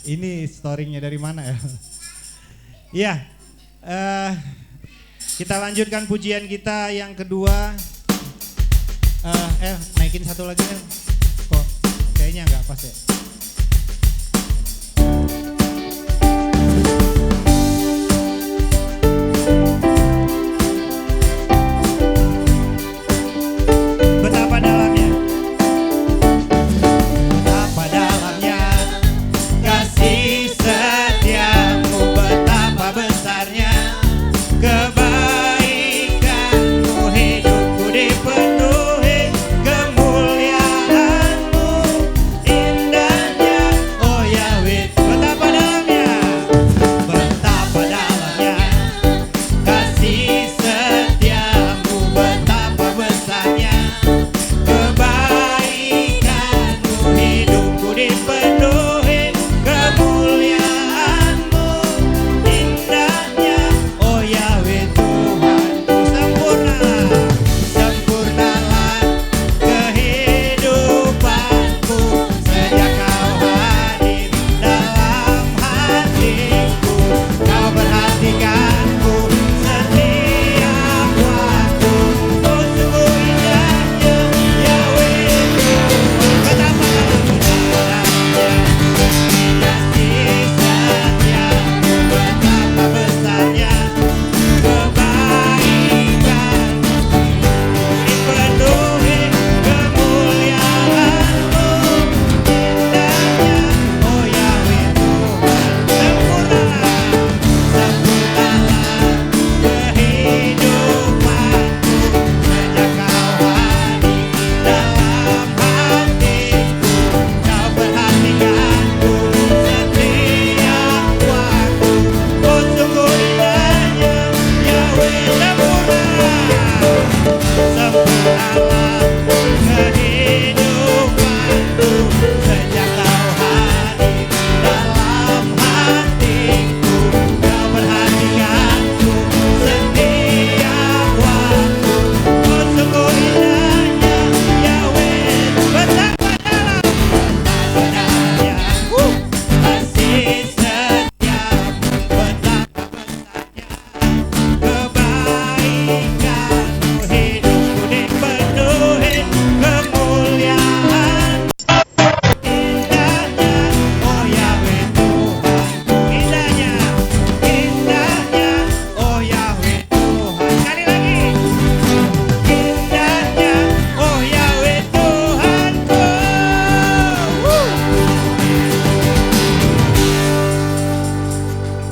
Ini story-nya dari mana ya? Iya, kita lanjutkan pujian kita yang kedua. Naikin satu lagi ya. Kok kayaknya nggak pas ya?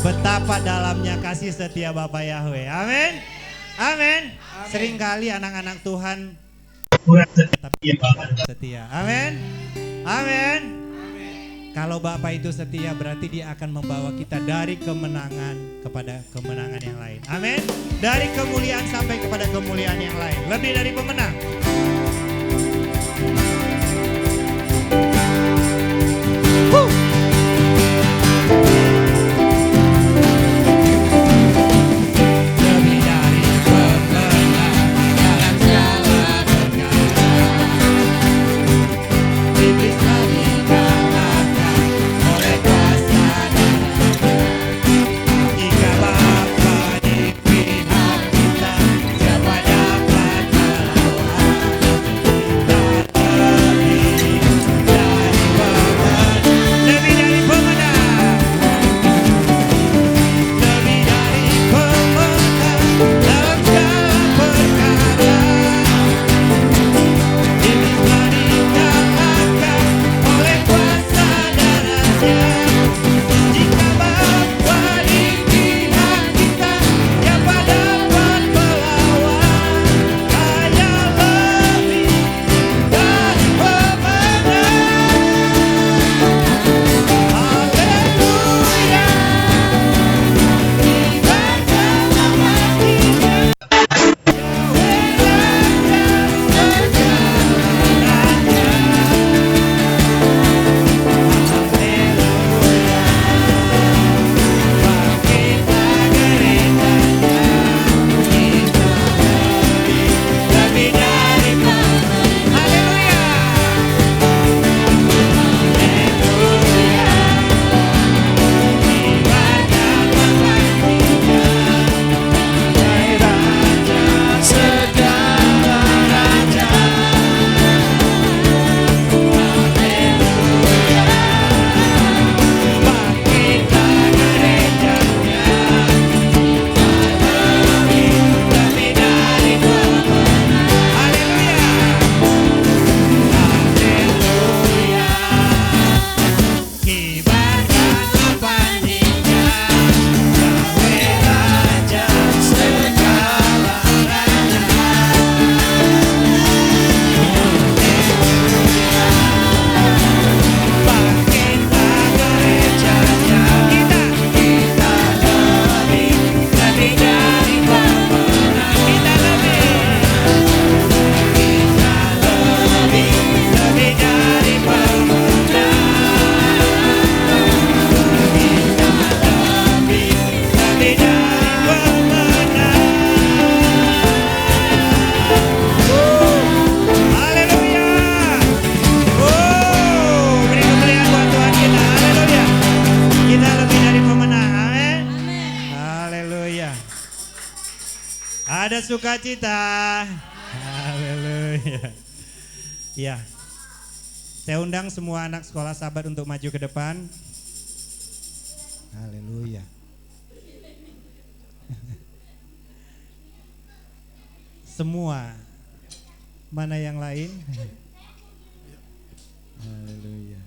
Betapa dalamnya kasih setia Bapak Yahweh. Amin. Amin. Seringkali anak-anak Tuhan kurang setia. Amin. Amin. Kalau Bapak itu setia berarti dia akan membawa kita dari kemenangan kepada kemenangan yang lain. Amin. Dari kemuliaan sampai kepada kemuliaan yang lain. Lebih dari pemenang. Ada sukacita. Haleluya. Ya. Saya undang semua anak sekolah Sabat untuk maju ke depan. Haleluya. Semua. Mana yang lain? Haleluya.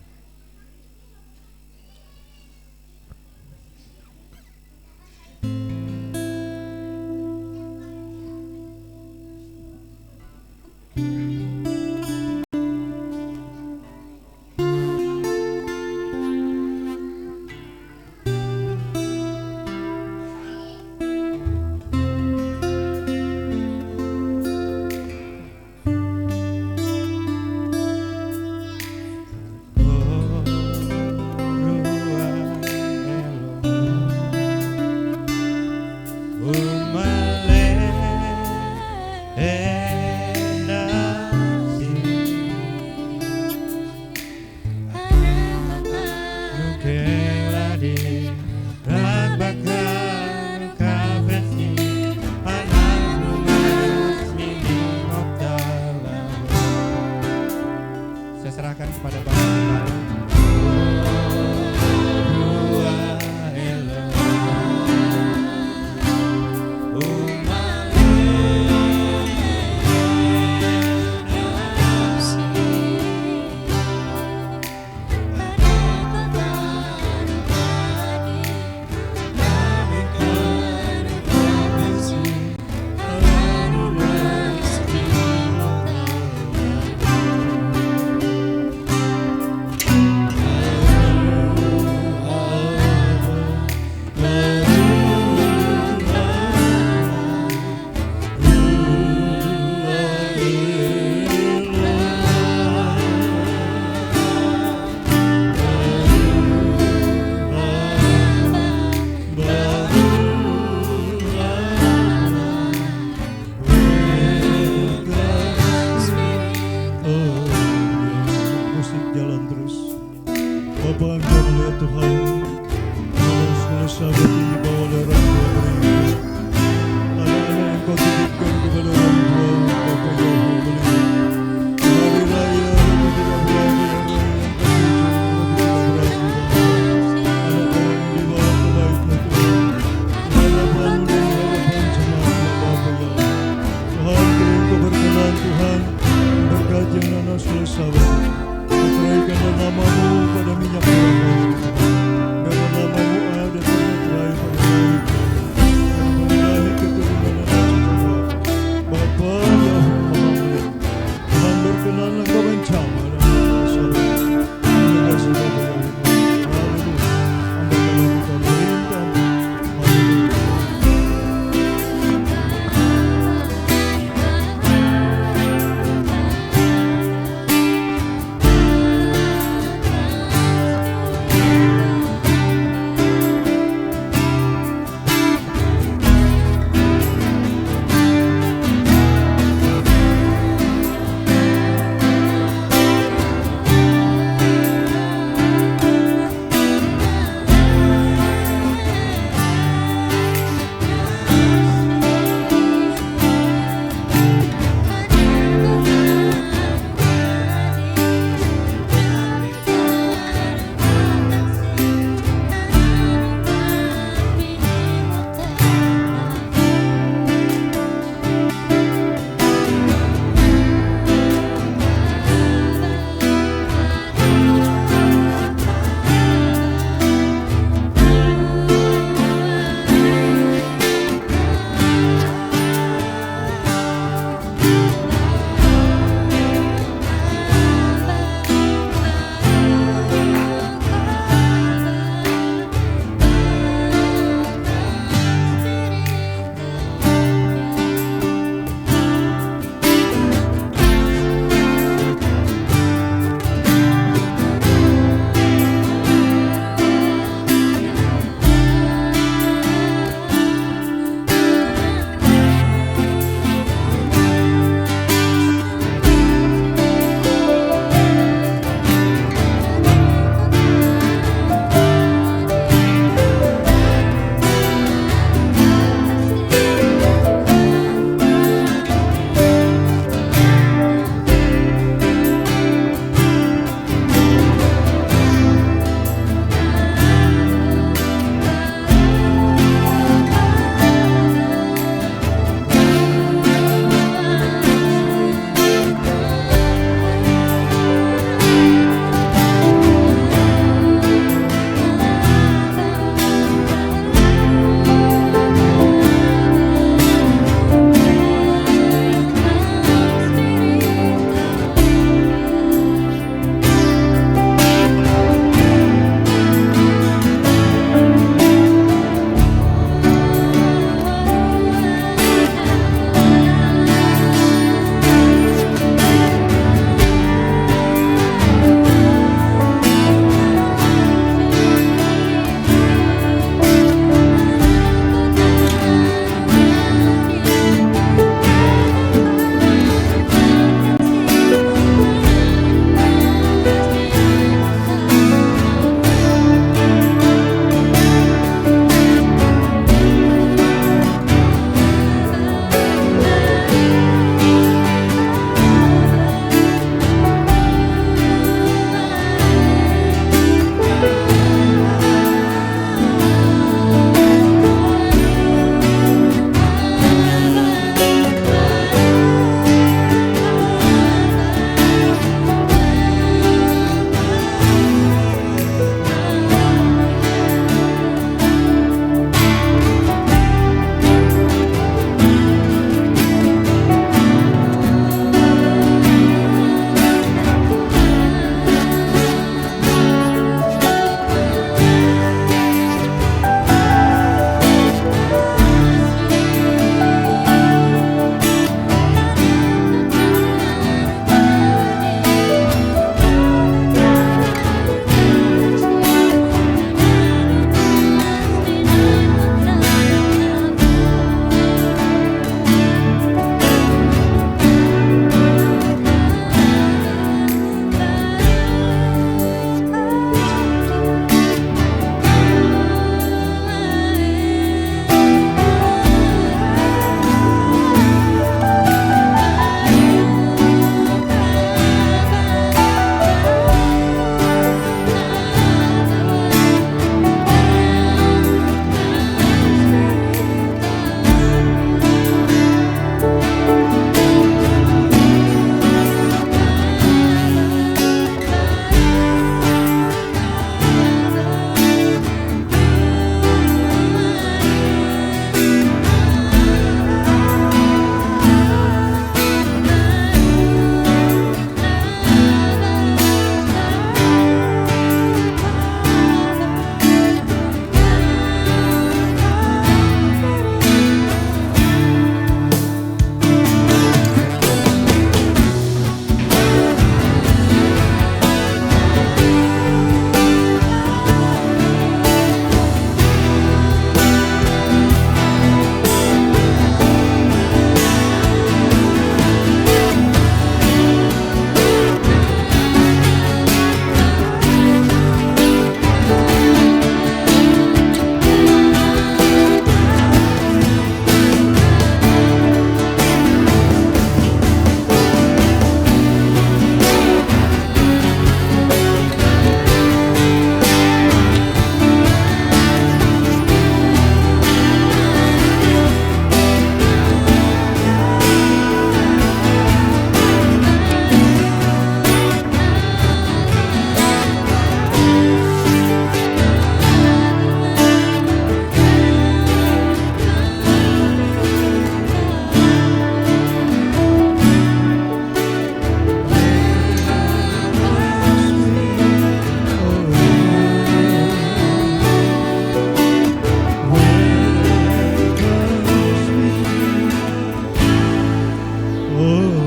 Terberkatilah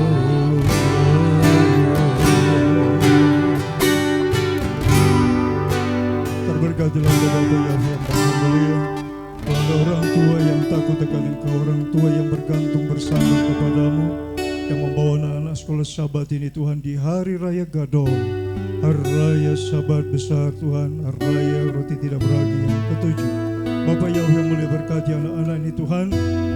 Bapa yang mulia. Kepada orang tua yang takut akan Engkau, orang tua yang bergantung bersandar kepadamu, yang membawa anak-anak sekolah Sabat ini Tuhan di hari raya Gadol, hari raya Sabat besar Tuhan, hari raya roti tidak beragi yang ketujuh. Bapa yang mulia, berkati anak-anak ini Tuhan,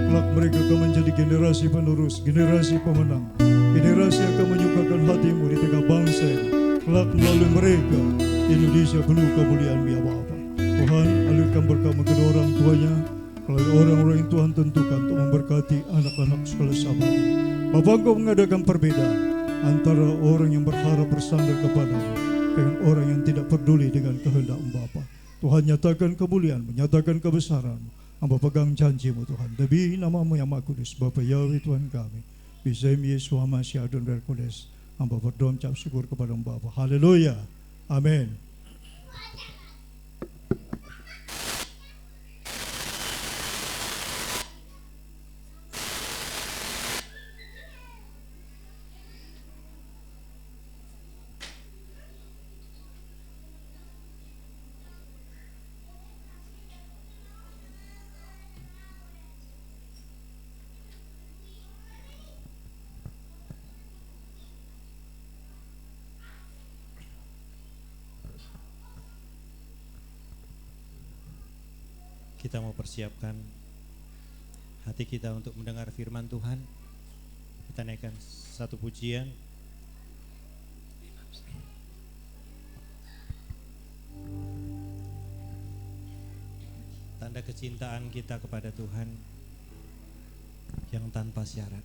kelak mereka akan menjadi generasi penerus, generasi pemenang, generasi yang akan menyukakan hatimu di tengah bangsa ini. Kelak melalui mereka Indonesia penuh kemuliaan-Mu ya Bapa. Tuhan, alirkan berkat kepada orang tuanya, melalui orang-orang yang Tuhan tentukan untuk memberkati anak-anak sekolah Sabat ini. Bapa, Engkau mengadakan perbedaan antara orang yang berharap bersandar kepadamu dengan orang yang tidak peduli dengan kehendak-Mu Bapa. Tuhan, nyatakan kemuliaan, menyatakan kebesaran-Mu. Hamba pegang janji-Mu Tuhan, demi nama-Mu yang Maha Kudus, Bapa Yahweh Tuhan kami. Bismillah Yesus Masih Adon Roh Kudus. Hamba berdoa ucap syukur kepada-Mu Bapa. Haleluya. Amin. Kita mau persiapkan hati kita untuk mendengar firman Tuhan. Kita naikkan satu pujian. Tanda kecintaan kita kepada Tuhan yang tanpa syarat.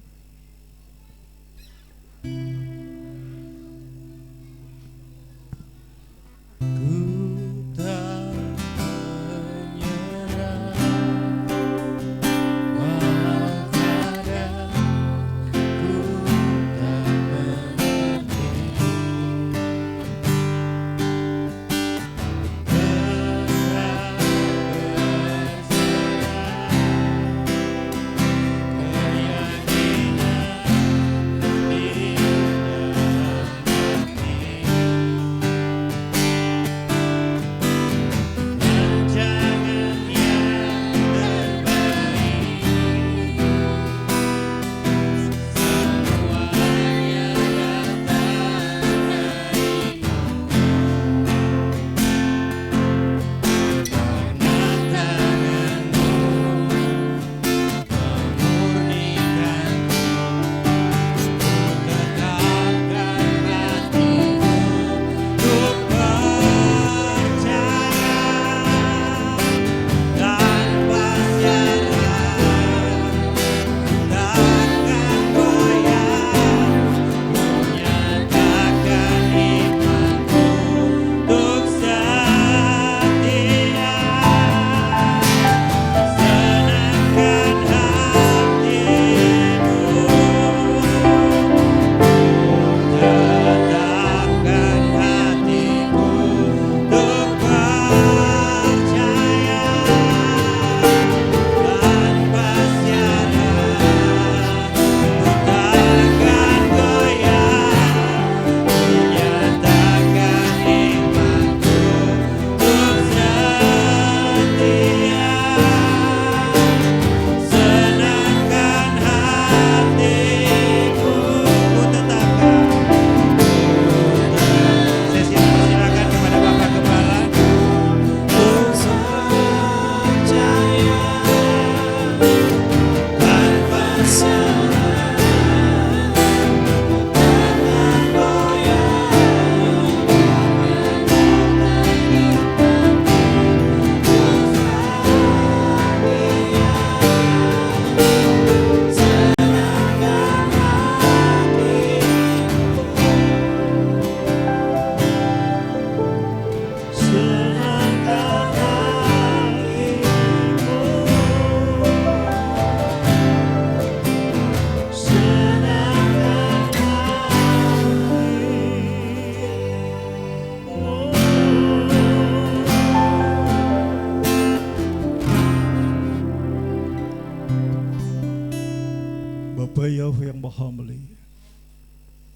Maha Mulia.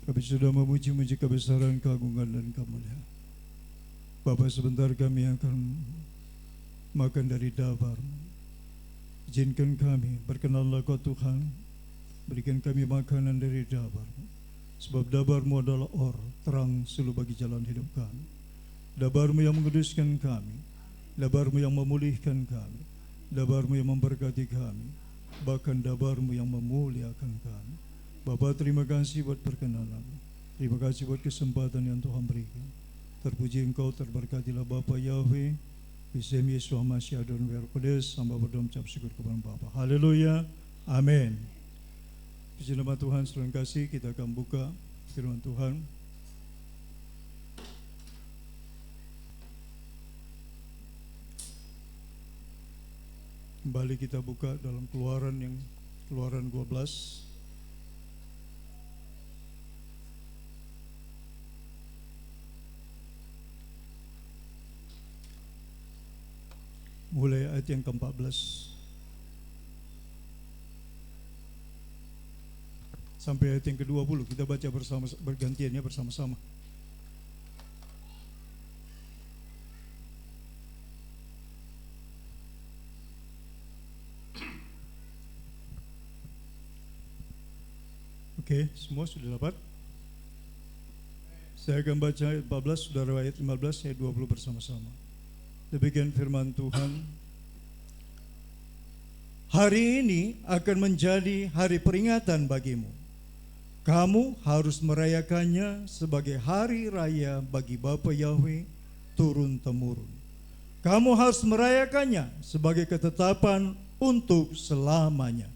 Kami sudah memuji-muji kebesaran, keagungan, dan kemuliaan. Bapa, sebentar kami akan makan dari dabar-Mu. Izinkan kami, berkenanlah Kau Tuhan, berikan kami makanan dari dabar-Mu. Sebab dabar-Mu adalah terang selalu bagi jalan hidup kami. Dabar-Mu yang menguduskan kami, dabar-Mu yang memulihkan kami, dabar-Mu yang memberkati kami, bahkan dabar-Mu yang memuliakan kami. Bapa, terima kasih buat perkenanan. Terima kasih buat kesempatan yang Tuhan berikan. Terpuji Engkau, terberkatilah Bapa Yahweh. Bisem Yesus Masih Adon Roh Kudus. Hamba berdoa mengucap syukur kepada Bapa. Haleluya. Amin. Puji nama Tuhan, saudara kasih, kita akan buka firman Tuhan. Kembali kita buka dalam Keluaran 12. Mulai ayat yang ke-14 sampai ayat yang ke-20. Kita baca bersama, bergantian ya, bersama-sama. Oke, semua sudah dapat? Saya akan baca ayat 14, saudara ayat 15, ayat 20 bersama-sama. Demikian firman Tuhan. Hari ini akan menjadi hari peringatan bagimu. Kamu harus merayakannya sebagai hari raya bagi Bapa Yahweh turun-temurun. Kamu harus merayakannya sebagai ketetapan untuk selamanya.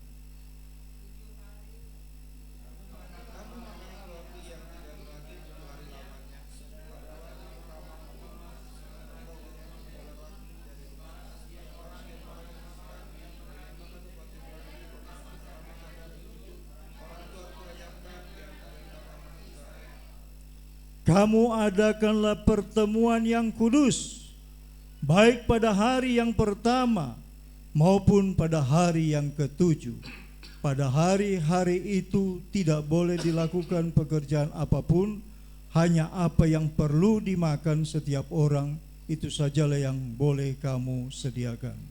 Kamu adakanlah pertemuan yang kudus, baik pada hari yang pertama maupun pada hari yang ketujuh. Pada hari-hari itu tidak boleh dilakukan pekerjaan apapun, hanya apa yang perlu dimakan setiap orang, itu sajalah yang boleh kamu sediakan.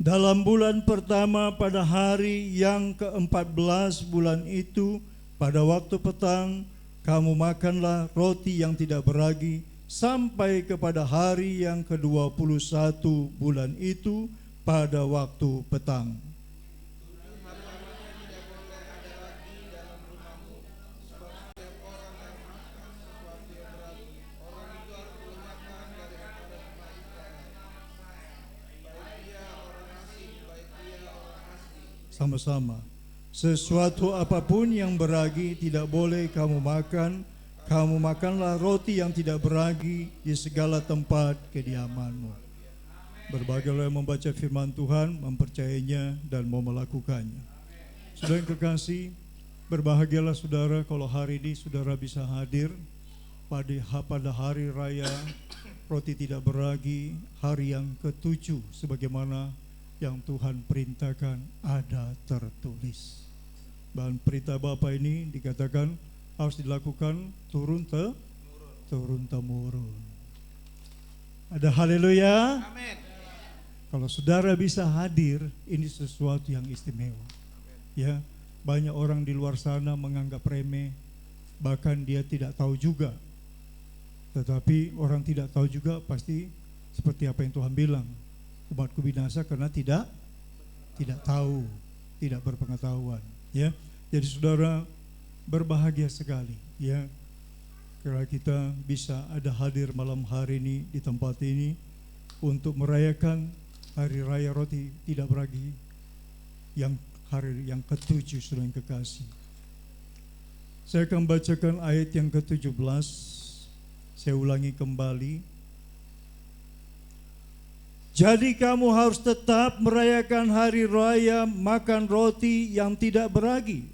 Dalam bulan pertama pada hari yang ke-14 bulan itu, pada waktu petang, kamu makanlah roti yang tidak beragi sampai kepada hari yang ke-21 bulan itu pada waktu petang. Sama-sama. Sesuatu apapun yang beragi tidak boleh kamu makan. Kamu makanlah roti yang tidak beragi di segala tempat kediamanmu. Berbahagialah yang membaca firman Tuhan, mempercayainya dan mau melakukannya. Saudara yang kekasih, berbahagialah saudara kalau hari ini saudara bisa hadir pada hari raya roti tidak beragi, hari yang ke-7 sebagaimana yang Tuhan perintahkan ada tertulis. Bahan perintah Bapa ini dikatakan harus dilakukan turun-temurun. Ada haleluya. Amin. Kalau saudara bisa hadir, ini sesuatu yang istimewa. Ya, banyak orang di luar sana menganggap remeh, bahkan dia tidak tahu juga. Tetapi orang tidak tahu juga pasti seperti apa yang Tuhan bilang. Umatku binasa karena tidak tahu, tidak berpengetahuan. Ya, jadi saudara berbahagia sekali. Ya, karena kita bisa ada hadir malam hari ini di tempat ini untuk merayakan hari raya roti tidak beragi yang hari yang ke-7, saudara yang kekasih. Saya akan bacakan ayat yang ke-17. Saya ulangi kembali. Jadi kamu harus tetap merayakan hari raya makan roti yang tidak beragi.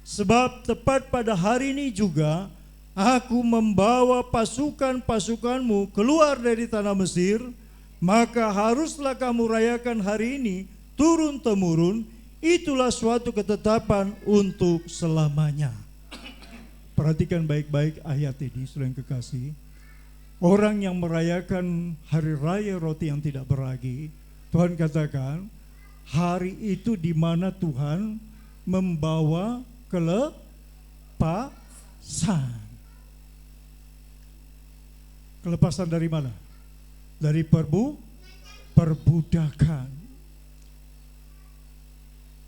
Sebab tepat pada hari ini juga aku membawa pasukan-pasukanmu keluar dari tanah Mesir, maka haruslah kamu rayakan hari ini turun-temurun. Itulah suatu ketetapan untuk selamanya. Perhatikan baik-baik ayat ini, saudara yang kekasih. Orang yang merayakan hari raya roti yang tidak beragi, Tuhan katakan hari itu di mana Tuhan membawa kelepasan. Kelepasan dari mana? Dari perbudakan.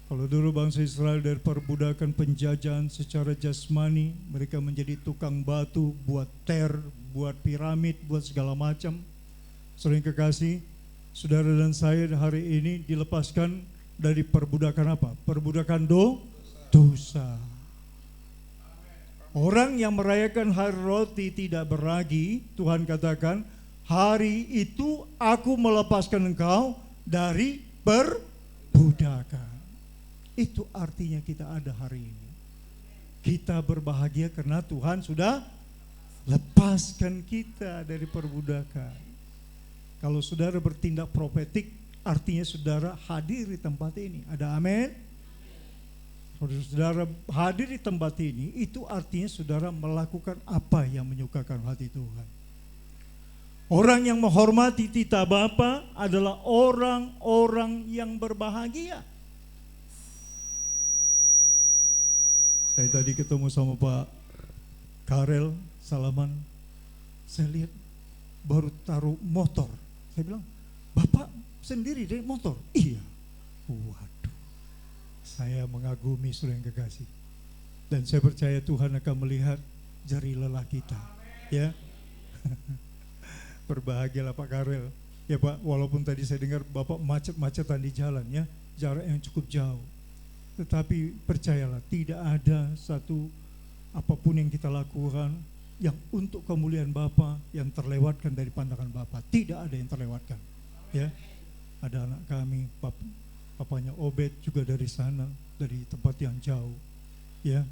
Kalau dulu bangsa Israel dari perbudakan penjajahan secara jasmani, mereka menjadi tukang batu, buat buat piramid, buat segala macam. Sering kekasih, saudara dan saya hari ini dilepaskan dari perbudakan apa? Perbudakan dosa. Orang yang merayakan hari roti tidak beragi, Tuhan katakan, hari itu aku melepaskan engkau dari perbudakan. Itu artinya kita ada hari ini. Kita berbahagia karena Tuhan sudah lepaskan kita dari perbudakan. Kalau saudara bertindak profetik, artinya saudara hadir di tempat ini. Ada amin? Kalau saudara hadir di tempat ini, itu artinya saudara melakukan apa yang menyukakan hati Tuhan. Orang yang menghormati titah Bapa adalah orang-orang yang berbahagia. Saya tadi ketemu sama Pak Karel Salaman, saya lihat baru taruh motor. Saya bilang, Bapak sendiri dari motor? Iya. Waduh, saya mengagumi saudara yang kekasih. Dan saya percaya Tuhan akan melihat jari lelah kita. Ya, berbahagialah Pak Karel. Ya Pak, walaupun tadi saya dengar Bapak macet-macetan di jalan ya, jarak yang cukup jauh. Tetapi percayalah, tidak ada satu apapun yang kita lakukan yang untuk kemuliaan Bapa yang terlewatkan dari pandangan Bapa. Tidak ada yang terlewatkan. Ya, ada anak kami, papanya Obed juga dari sana, dari tempat yang jauh. Ya,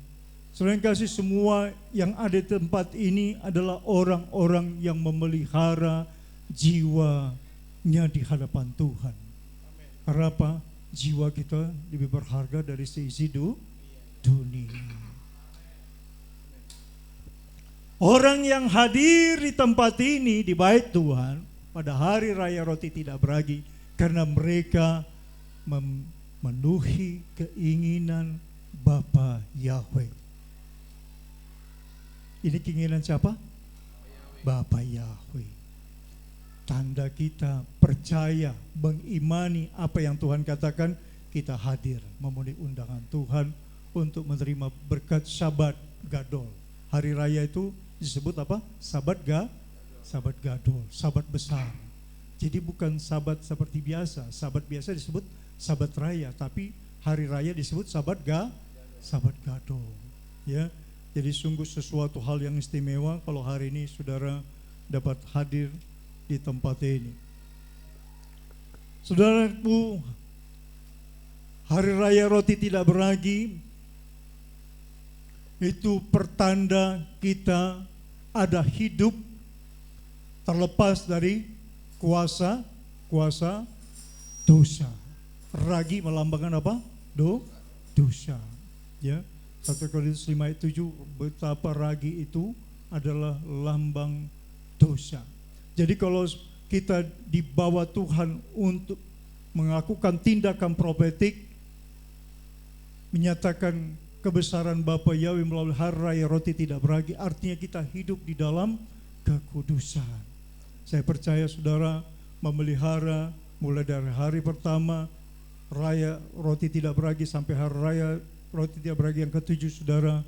saudara yang kasih, semua yang ada di tempat ini adalah orang-orang yang memelihara jiwanya di hadapan Tuhan. Karena apa? Jiwa kita lebih berharga dari seisi dunia. Orang yang hadir di tempat ini, di bait Tuhan, pada hari raya roti tidak beragi, karena mereka memenuhi keinginan Bapa Yahweh. Ini keinginan siapa? Bapa Yahweh. Tanda kita percaya, mengimani apa yang Tuhan katakan, kita hadir memenuhi undangan Tuhan untuk menerima berkat Sabat Gadol. Hari raya itu disebut apa? Sabat Gadol, Sabat besar. Jadi bukan Sabat seperti biasa. Sabat biasa disebut Sabat raya, tapi hari raya disebut Sabat Gadol. Ya, jadi sungguh sesuatu hal yang istimewa kalau hari ini saudara dapat hadir di tempat ini. Saudaraku, hari raya roti tidak beragi itu pertanda kita ada hidup terlepas dari kuasa dosa. Ragi melambangkan apa? Dosa. Ya. 1 Korintus 5 ayat 7, betapa ragi itu adalah lambang dosa. Jadi kalau kita dibawa Tuhan untuk melakukan tindakan profetik, menyatakan kebesaran Bapa Yahweh melalui hari raya roti tidak beragi, artinya kita hidup di dalam kekudusan. Saya percaya saudara memelihara mulai dari hari pertama raya roti tidak beragi sampai hari raya roti tidak beragi yang ke-7, saudara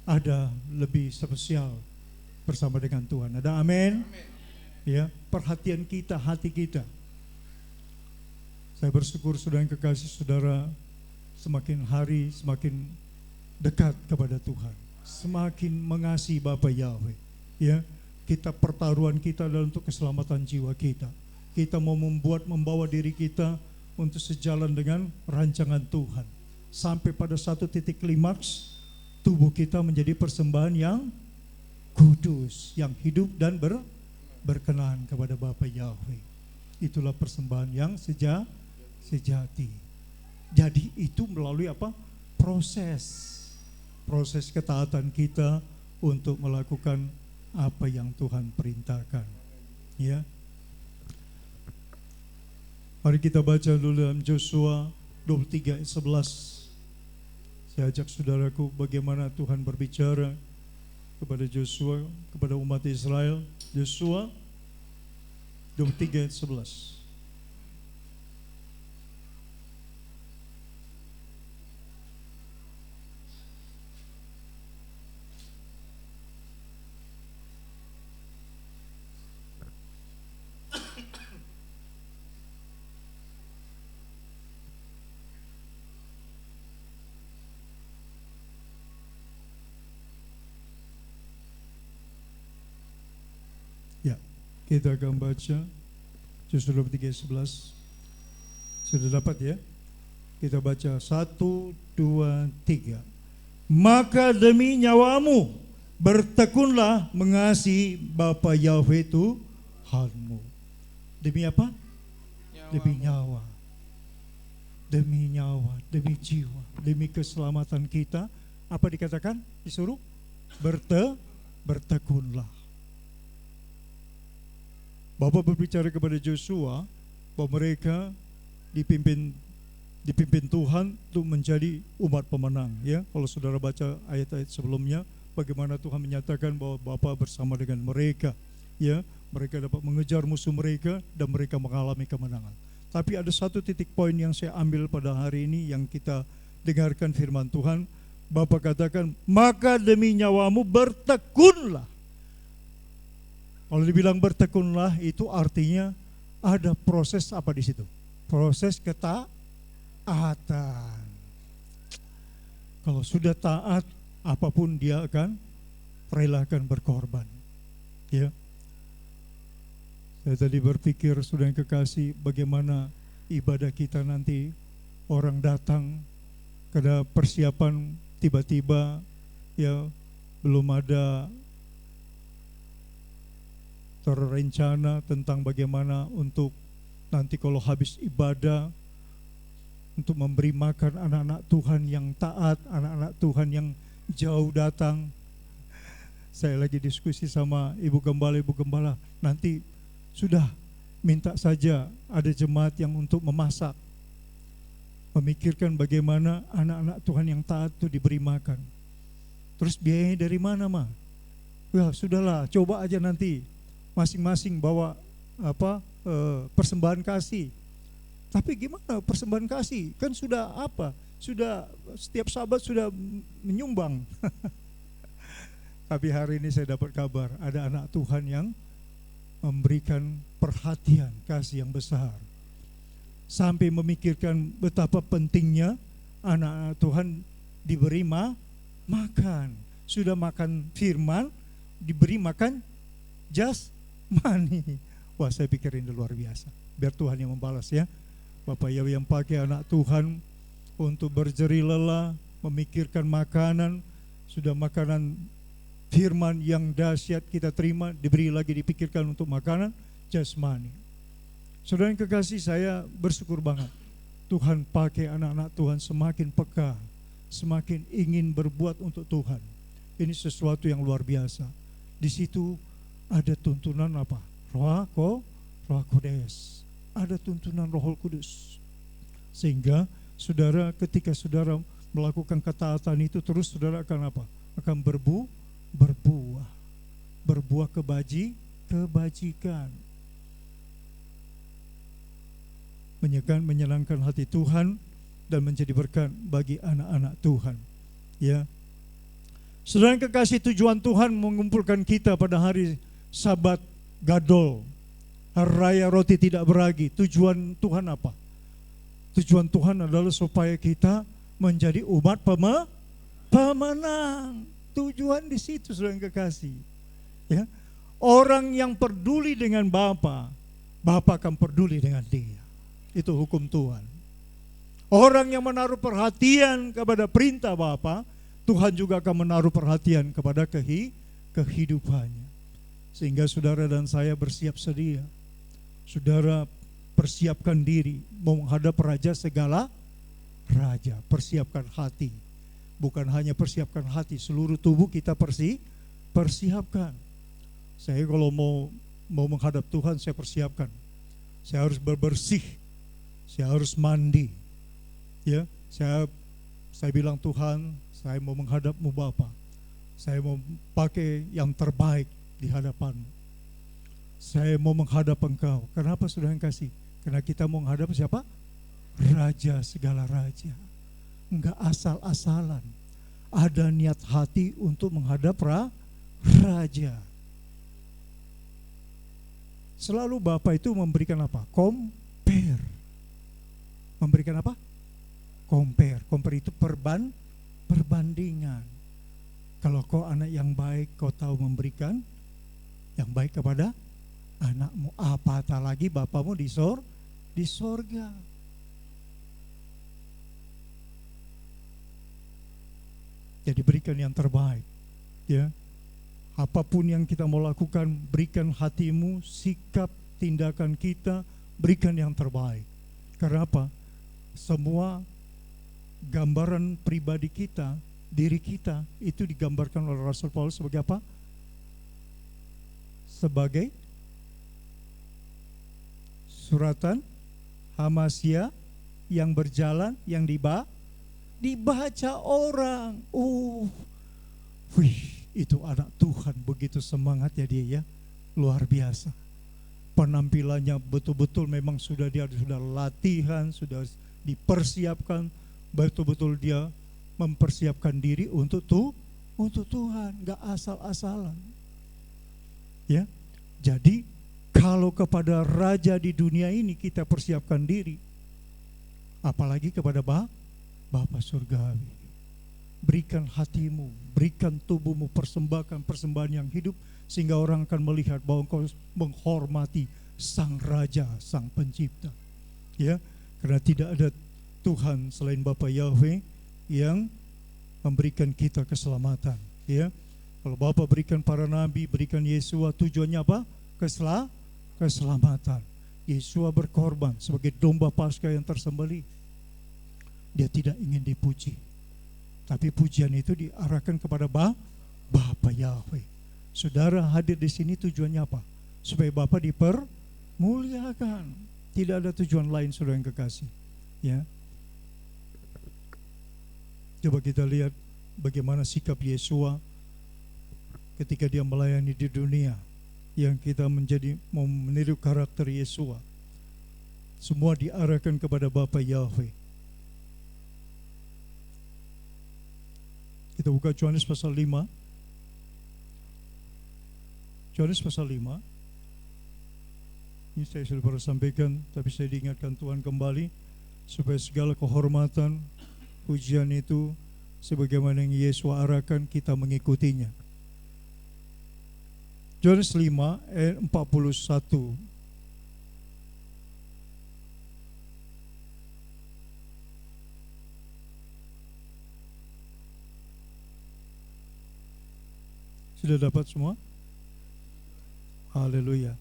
ada lebih spesial bersama dengan Tuhan. Ada amin? Ya, perhatian kita, hati kita. Saya bersyukur saudara yang kekasih, saudara semakin hari semakin dekat kepada Tuhan, semakin mengasihi Bapa Yahweh. Ya, kita pertaruhan kita adalah untuk keselamatan jiwa kita. kita mau membawa diri kita untuk sejalan dengan rancangan Tuhan. Sampai pada satu titik klimaks, tubuh kita menjadi persembahan yang kudus, yang hidup dan berkenan kepada Bapa Yahweh. Itulah persembahan yang sejati. Jadi itu melalui apa? Proses ketaatan kita untuk melakukan apa yang Tuhan perintahkan. Ya. Mari kita baca dulu dalam Yosua 23 ayat 11. Saya ajak saudaraku bagaimana Tuhan berbicara kepada Yosua, kepada umat Israel. Yosua 23 ayat 11. Ya, kita akan baca Yosua 23 ayat 11. Sudah dapat ya? Kita baca 1, 2, 3. Maka demi nyawamu bertekunlah mengasihi Bapa Yahweh Tuhanmu. Demi apa? Demi nyawa. Demi nyawa, demi jiwa, demi keselamatan kita. Apa dikatakan? Disuruh bertekunlah. Bapak berbicara kepada Yosua bahwa mereka dipimpin Tuhan untuk menjadi umat pemenang. Ya, kalau saudara baca ayat-ayat sebelumnya, bagaimana Tuhan menyatakan bahwa Bapa bersama dengan mereka. Ya, mereka dapat mengejar musuh mereka dan mereka mengalami kemenangan. Tapi ada satu titik poin yang saya ambil pada hari ini yang kita dengarkan firman Tuhan. Bapak katakan, maka demi nyawamu bertekunlah. Kalau dibilang bertekunlah itu artinya ada proses apa di situ? Proses ketaatan. Kalau sudah taat, apapun dia akan relakan berkorban. Ya. Saya tadi berpikir, saudara yang kekasih, bagaimana ibadah kita nanti orang datang kada persiapan tiba-tiba, ya belum ada terencana tentang bagaimana untuk nanti kalau habis ibadah untuk memberi makan anak-anak Tuhan yang taat, anak-anak Tuhan yang jauh datang. Saya lagi diskusi sama Ibu Gembala, nanti sudah minta saja ada jemaat yang untuk memasak, memikirkan bagaimana anak-anak Tuhan yang taat itu diberi makan. Terus biayanya dari mana, Ma? Ya sudahlah, coba aja nanti masing-masing bawa persembahan kasih. Tapi gimana persembahan kasih? Kan sudah sudah setiap sahabat sudah menyumbang. Tapi hari ini saya dapat kabar ada anak Tuhan yang memberikan perhatian kasih yang besar, sampai memikirkan betapa pentingnya anak-anak Tuhan diberi makan. Sudah makan firman, diberi makan jasmani. Wah, saya pikir ini luar biasa. Biar Tuhan yang membalas ya. Bapak Yahweh yang pakai anak Tuhan untuk berjerih lelah, memikirkan makanan, sudah makanan firman yang dahsyat kita terima, diberi lagi dipikirkan untuk makanan jasmani. Saudara yang kekasih, saya bersyukur banget Tuhan pakai anak-anak Tuhan semakin peka, semakin ingin berbuat untuk Tuhan. Ini sesuatu yang luar biasa. Di situ ada tuntunan apa? Roh Kudus. Ada tuntunan Roh Kudus. Sehingga saudara, ketika saudara melakukan ketaatan itu, terus saudara akan apa? Akan berbuah kebajikan. Menyenangkan hati Tuhan dan menjadi berkat bagi anak-anak Tuhan. Ya. Saudara yang kekasih, tujuan Tuhan mengumpulkan kita pada hari Sabat Gadol, Hari Raya Roti Tidak Beragi. Tujuan Tuhan apa? Tujuan Tuhan adalah supaya kita menjadi umat pemenang. Tujuan di situ, saudara yang kekasih. Ya. Orang yang peduli dengan Bapa, Bapa akan peduli dengan dia. Itu hukum Tuhan. Orang yang menaruh perhatian kepada perintah Bapa, Tuhan juga akan menaruh perhatian kepada kehidupannya. Sehingga saudara dan saya bersiap sedia. Saudara persiapkan diri mau menghadap Raja segala Raja. Persiapkan hati. Bukan hanya persiapkan hati, seluruh tubuh kita persiapkan. Saya kalau mau menghadap Tuhan, saya persiapkan. Saya harus bersih. Saya harus mandi. Ya, saya bilang, Tuhan, saya mau menghadap-Mu Bapa. Saya mau pakai yang terbaik di hadapan-Mu. Saya mau menghadap Engkau. Kenapa Saudara yang kasih? Karena kita mau menghadap siapa? Raja segala raja. Enggak asal-asalan. Ada niat hati untuk menghadap raja. Selalu Bapak itu memberikan apa? Compare. Memberikan apa? Compare. Compare itu perbandingan. Kalau kau anak yang baik, kau tahu memberikan yang baik kepada anakmu. Apatah lagi Bapakmu di sorga. Jadi berikan yang terbaik. Ya. Apapun yang kita mau lakukan, berikan hatimu, sikap, tindakan kita, berikan yang terbaik. Karena apa? Semua gambaran pribadi kita, diri kita, itu digambarkan oleh Rasul Paulus sebagai apa? Sebagai suratan Hamasya yang berjalan, yang dibaca orang. Itu anak Tuhan, begitu semangat ya dia ya, luar biasa. Penampilannya betul-betul memang sudah latihan, sudah dipersiapkan, betul-betul dia mempersiapkan diri untuk Tuhan, nggak asal-asalan. Ya, jadi kalau kepada raja di dunia ini kita persiapkan diri, apalagi kepada Bapa surgawi. Berikan hatimu, berikan tubuhmu, persembahkan persembahan yang hidup, sehingga orang akan melihat bahwa engkau menghormati Sang Raja, Sang Pencipta. Ya, karena tidak ada Tuhan selain Bapa Yahweh yang memberikan kita keselamatan. Ya, kalau Bapa berikan para nabi, berikan Yesua, tujuannya apa? Keselamatan. Yesua berkorban sebagai domba Paskah yang tersembelih. Dia tidak ingin dipuji, tapi pujian itu diarahkan kepada Bapa Yahweh. Saudara hadir di sini tujuannya apa? Supaya Bapa dipermuliakan. Tidak ada tujuan lain, saudara yang kekasih. Ya. Coba kita lihat bagaimana sikap Yesua ketika dia melayani di dunia. Yang kita mau meniru karakter Yesua. Semua diarahkan kepada Bapa Yahweh. Kita buka Yohanes pasal 5. Yohanes pasal 5. Ini saya sudah pernah sampaikan, tapi saya diingatkan Tuhan kembali, supaya segala kehormatan, pujian itu sebagaimana yang Yesus arahkan, kita mengikutinya. Yohanes 5 ayat 41. Sudah dapat semua? Haleluya.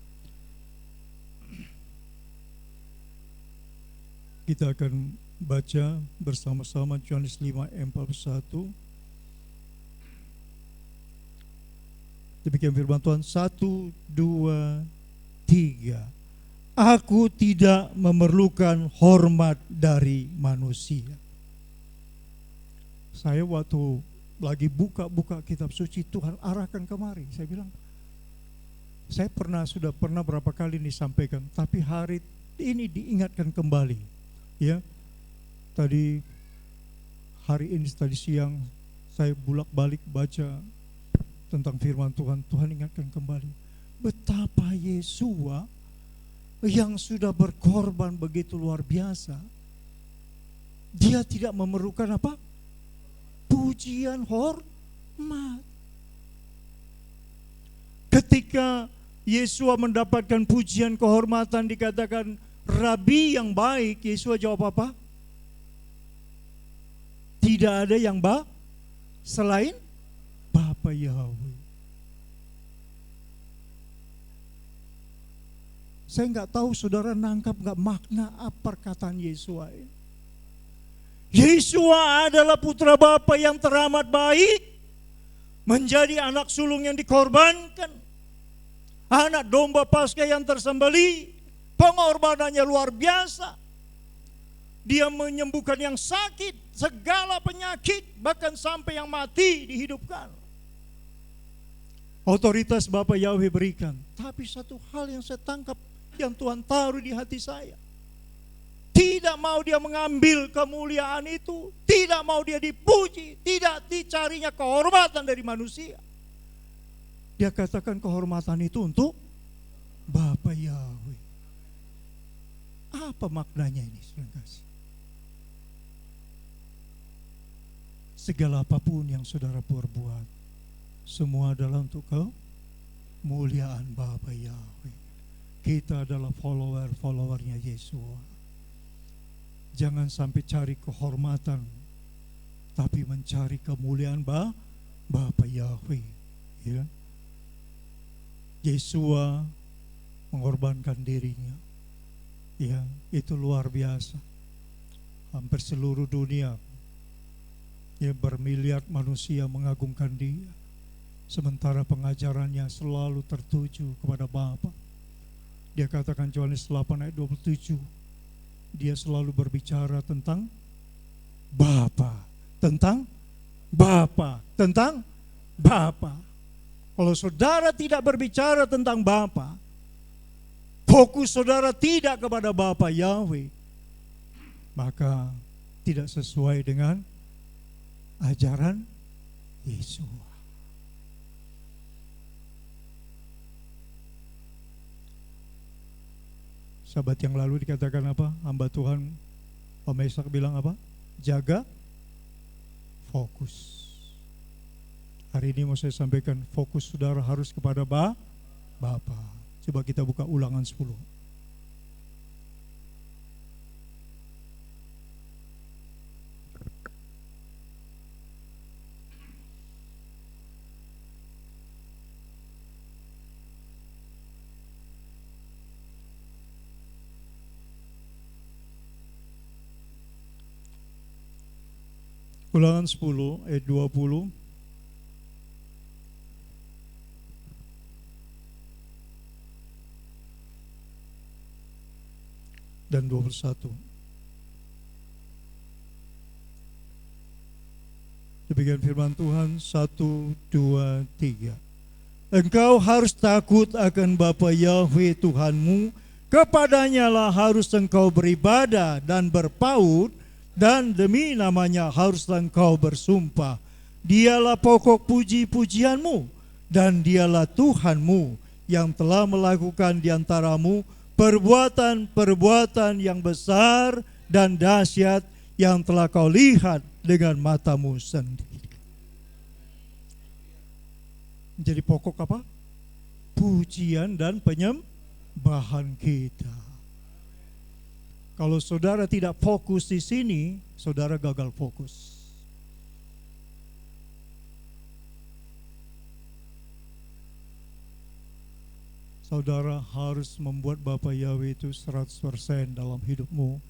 Kita akan baca bersama-sama Yohanes 5 ayat 41. Demikian firman Tuhan. 1, 2, 3. Aku tidak memerlukan hormat dari manusia. Saya waktu lagi buka kitab suci, Tuhan arahkan kemari. Saya bilang, saya sudah pernah berapa kali disampaikan, tapi hari ini diingatkan kembali. Ya, tadi siang saya bolak-balik baca tentang firman Tuhan. Tuhan ingatkan kembali betapa Yesua yang sudah berkorban begitu luar biasa, dia tidak memerlukan apa? Pujian, hormat. Ketika Yesua mendapatkan pujian kehormatan, dikatakan Rabi yang baik. Yesua jawab apa? Tidak ada yang selain Bapa Yahweh. Saya nggak tahu saudara nangkap nggak makna apa perkataan Yesua ini. Yesua adalah putra Bapa yang teramat baik, menjadi anak sulung yang dikorbankan, anak domba Paskah yang tersembelih. Pengorbanannya luar biasa. Dia menyembuhkan yang sakit, segala penyakit, bahkan sampai yang mati dihidupkan. Otoritas Bapa Yahweh berikan. Tapi satu hal yang saya tangkap, yang Tuhan taruh di hati saya, tidak mau dia mengambil kemuliaan itu, tidak mau dia dipuji, tidak dicarinya kehormatan dari manusia. Dia katakan kehormatan itu untuk Bapa Yahweh. Apa maknanya ini, saudara kasih? Segala apapun yang saudara perbuat, semua adalah untuk kemuliaan Bapa Yahweh. Kita adalah followernya Yesua. Jangan sampai cari kehormatan, tapi mencari kemuliaan Bapa Yahweh. Ya. Yesua mengorbankan dirinya. Ya, itu luar biasa. Hampir seluruh dunia, ya, bermiliar manusia mengagungkan dia. Sementara pengajarannya selalu tertuju kepada Bapa. Dia katakan Yohanes 8 ayat 27, dia selalu berbicara tentang Bapa, tentang Bapa, tentang Bapa. Kalau saudara tidak berbicara tentang Bapa, fokus saudara tidak kepada Bapa Yahweh, maka tidak sesuai dengan ajaran Yesua. Sahabat yang lalu dikatakan apa? Hamba Tuhan Om Esak bilang apa? Jaga fokus. Hari ini mau saya sampaikan, fokus saudara harus kepada Bapa. Coba kita buka Ulangan 10. Ulangan 10 ayat 20 dan 21. Demikian firman Tuhan, 1, 2, 3. Engkau harus takut akan Bapa Yahweh Tuhanmu, kepadanya lah harus engkau beribadah dan berpaut, dan demi namanya haruslah engkau bersumpah. Dialah pokok puji-pujianmu, dan dialah Tuhanmu yang telah melakukan di antaramu perbuatan-perbuatan yang besar dan dahsyat yang telah kau lihat dengan matamu sendiri. Jadi pokok apa? Pujian dan penyembahan kita. Kalau saudara tidak fokus di sini, saudara gagal fokus. Saudara harus membuat Bapa Yahweh itu 100% dalam hidupmu.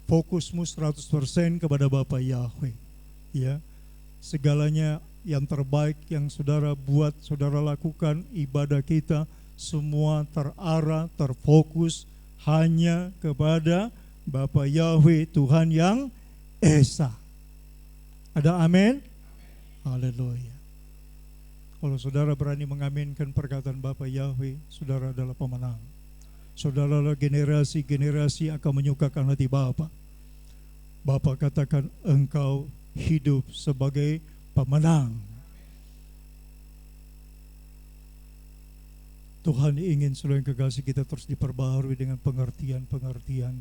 Fokusmu 100% kepada Bapa Yahweh. Ya. Segalanya yang terbaik yang saudara buat, saudara lakukan, ibadah kita semua terarah, terfokus hanya kepada Bapa Yahweh Tuhan yang Esa. Ada amin? Haleluya. Kalau saudara berani mengaminkan perkataan Bapa Yahweh, saudara adalah pemenang. Saudara adalah generasi-generasi akan menyukakan hati Bapa. Bapa katakan engkau hidup sebagai pemenang. Tuhan ingin seluruh kekasih kita terus diperbaharui dengan pengertian-pengertian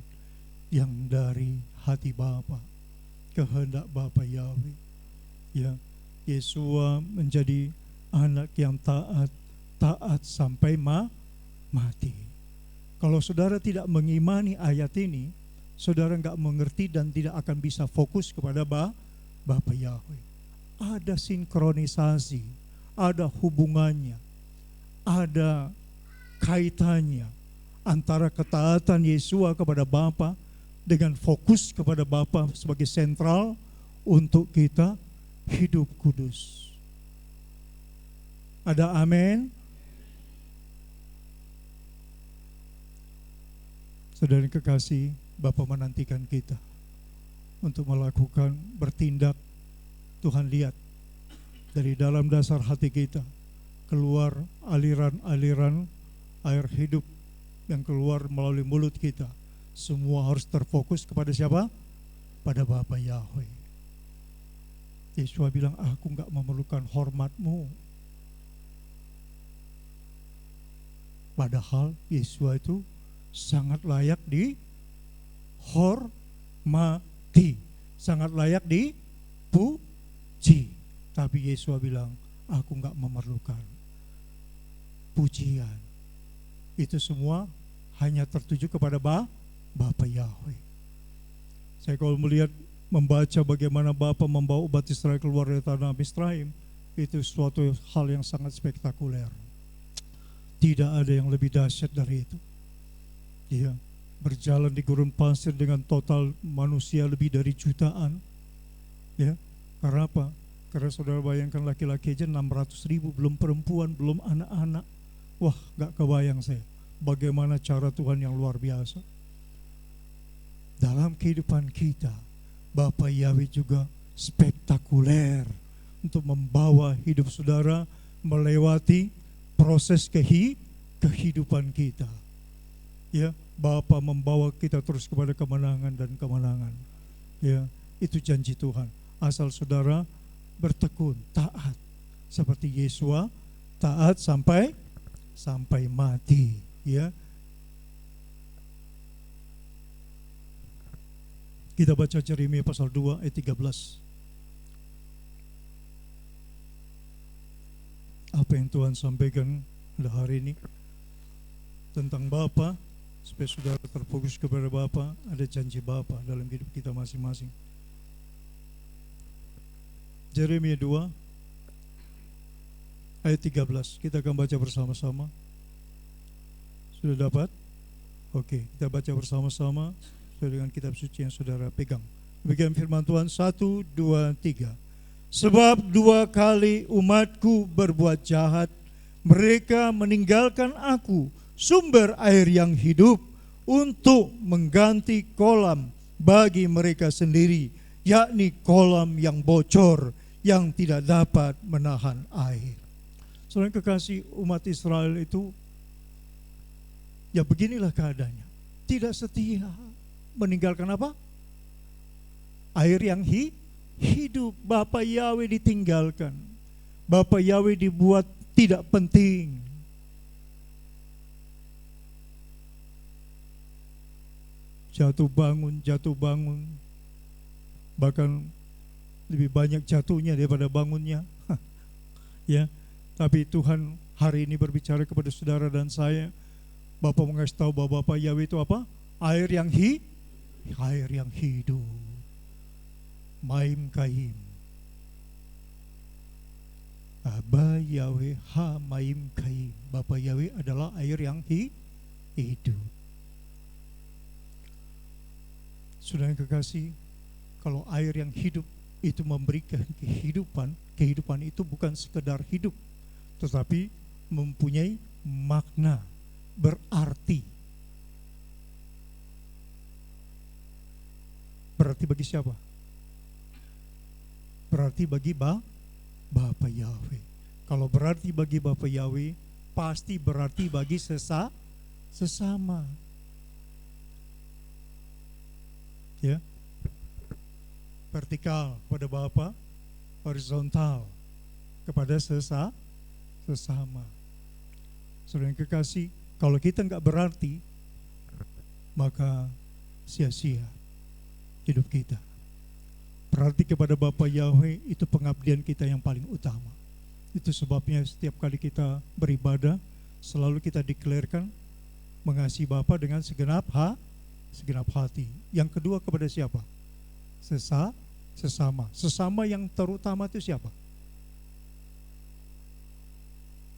yang dari hati Bapa, kehendak Bapa Yahweh. Ya, Yesua menjadi anak yang taat sampai mati. Kalau saudara tidak mengimani ayat ini, saudara nggak mengerti dan tidak akan bisa fokus kepada Bapa Yahweh. Ada sinkronisasi, ada hubungannya, ada kaitannya antara ketaatan Yesua kepada Bapa dengan fokus kepada Bapa sebagai sentral untuk kita hidup kudus. Ada amin? Saudara yang kekasih, Bapa menantikan kita untuk melakukan, bertindak. Tuhan lihat dari dalam dasar hati kita keluar aliran-aliran air hidup yang keluar melalui mulut kita. Semua harus terfokus kepada siapa? Pada Bapa Yahweh. Yesua bilang, aku gak memerlukan hormatmu. Padahal Yesua itu sangat layak dihormati, sangat layak dipuji. Tapi Yesua bilang, aku gak memerlukan pujian. Itu semua hanya tertuju kepada Bapa Yahweh. Saya kalau melihat, membaca bagaimana Bapa membawa umat Israel keluar dari tanah Misraim, itu suatu hal yang sangat spektakuler. Tidak ada yang lebih dahsyat dari itu. Dia berjalan di gurun pasir dengan total manusia lebih dari jutaan. Ya, karena apa? Karena saudara bayangkan laki-laki aja 600.000, belum perempuan, belum anak-anak. Wah, gak kebayang saya bagaimana cara Tuhan yang luar biasa. Dalam kehidupan kita, Bapa Yahweh juga spektakuler untuk membawa hidup saudara melewati proses kehidupan kita. Ya, Bapa membawa kita terus kepada kemenangan dan kemenangan. Ya, itu janji Tuhan. Asal saudara bertekun, taat seperti Yesua, taat sampai mati, ya. Kita baca Yeremia pasal 2 ayat 13. Apa yang Tuhan sampaikan pada hari ini tentang Bapa, supaya saudara terfokus kepada Bapa. Ada janji Bapa dalam hidup kita masing-masing. Yeremia 2 ayat 13. Kita akan baca bersama-sama. Sudah dapat? Oke, kita baca bersama-sama dengan kitab suci yang saudara pegang. Demikian firman Tuhan, 1, 2, 3. Sebab 2 kali umatku berbuat jahat, mereka meninggalkan aku, sumber air yang hidup, untuk mengganti kolam bagi mereka sendiri, yakni kolam yang bocor, yang tidak dapat menahan air. Saudara kekasih, umat Israel itu, ya beginilah keadaannya. Tidak setia, meninggalkan apa? Air yang hidup. Bapa Yahweh ditinggalkan. Bapa Yahweh dibuat tidak penting. Jatuh bangun. Bahkan lebih banyak jatuhnya daripada bangunnya. Ya, tapi Tuhan hari ini berbicara kepada saudara dan saya. Bapa mengasih tahu bahwa Bapa Yahweh itu apa? Air yang hidup. Maim kaim. Aba Yahweh ha maim kaim. Bapa Yahweh adalah air yang hidup. Saudara yang kekasih, kalau air yang hidup itu memberikan kehidupan itu bukan sekedar hidup, tetapi mempunyai makna, berarti. Berarti bagi siapa? Berarti bagi Bapa Yahweh. Kalau berarti bagi Bapa Yahweh, pasti berarti bagi sesama. Ya. Vertikal pada Bapa, horizontal kepada sesama. Saudara yang kekasih, kalau kita enggak berarti, maka sia-sia hidup kita. Berarti kepada Bapa Yahweh itu pengabdian kita yang paling utama. Itu sebabnya setiap kali kita beribadah, selalu kita deklarkan mengasihi Bapa dengan segenap hati. Yang kedua kepada siapa? Sesama. Sesama yang terutama itu siapa?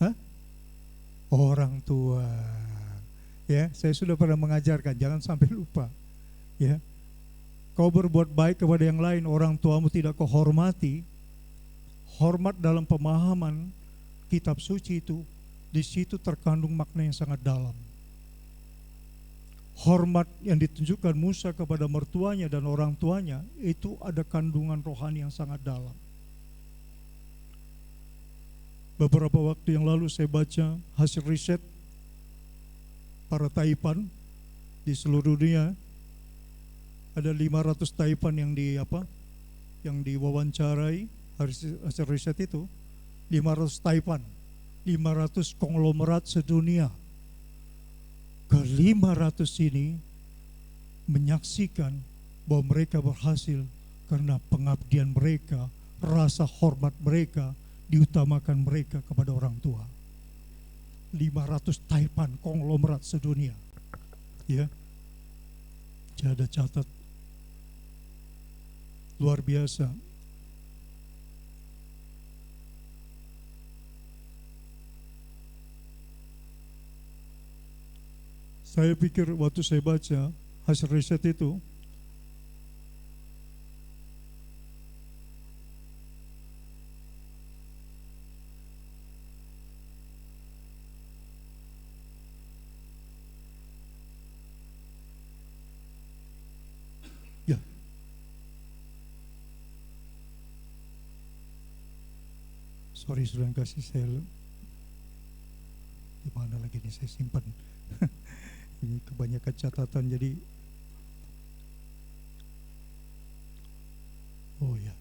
Hah? Orang tua. Ya, saya sudah pernah mengajarkan, jangan sampai lupa. Ya. Kau berbuat baik kepada yang lain, orang tuamu tidak kau hormati. Hormat dalam pemahaman kitab suci itu, di situ terkandung makna yang sangat dalam. Hormat yang ditunjukkan Musa kepada mertuanya dan orang tuanya itu ada kandungan rohani yang sangat dalam. Beberapa waktu yang lalu saya baca hasil riset para Taipan di seluruh dunia. Ada 500 Taipan yang diwawancarai hasil riset itu. 500 Taipan, 500 konglomerat sedunia. Ke-500 ini menyaksikan bahwa mereka berhasil karena pengabdian mereka, rasa hormat mereka, diutamakan mereka kepada orang tua. 500 Taipan konglomerat sedunia. Ya. Saya ada catat. Luar biasa. Saya pikir waktu saya baca hasil riset itu, ya, sorry sudah kasih saya, di mana lagi nih saya simpan. Ini kebanyakan catatan jadi, oh ya,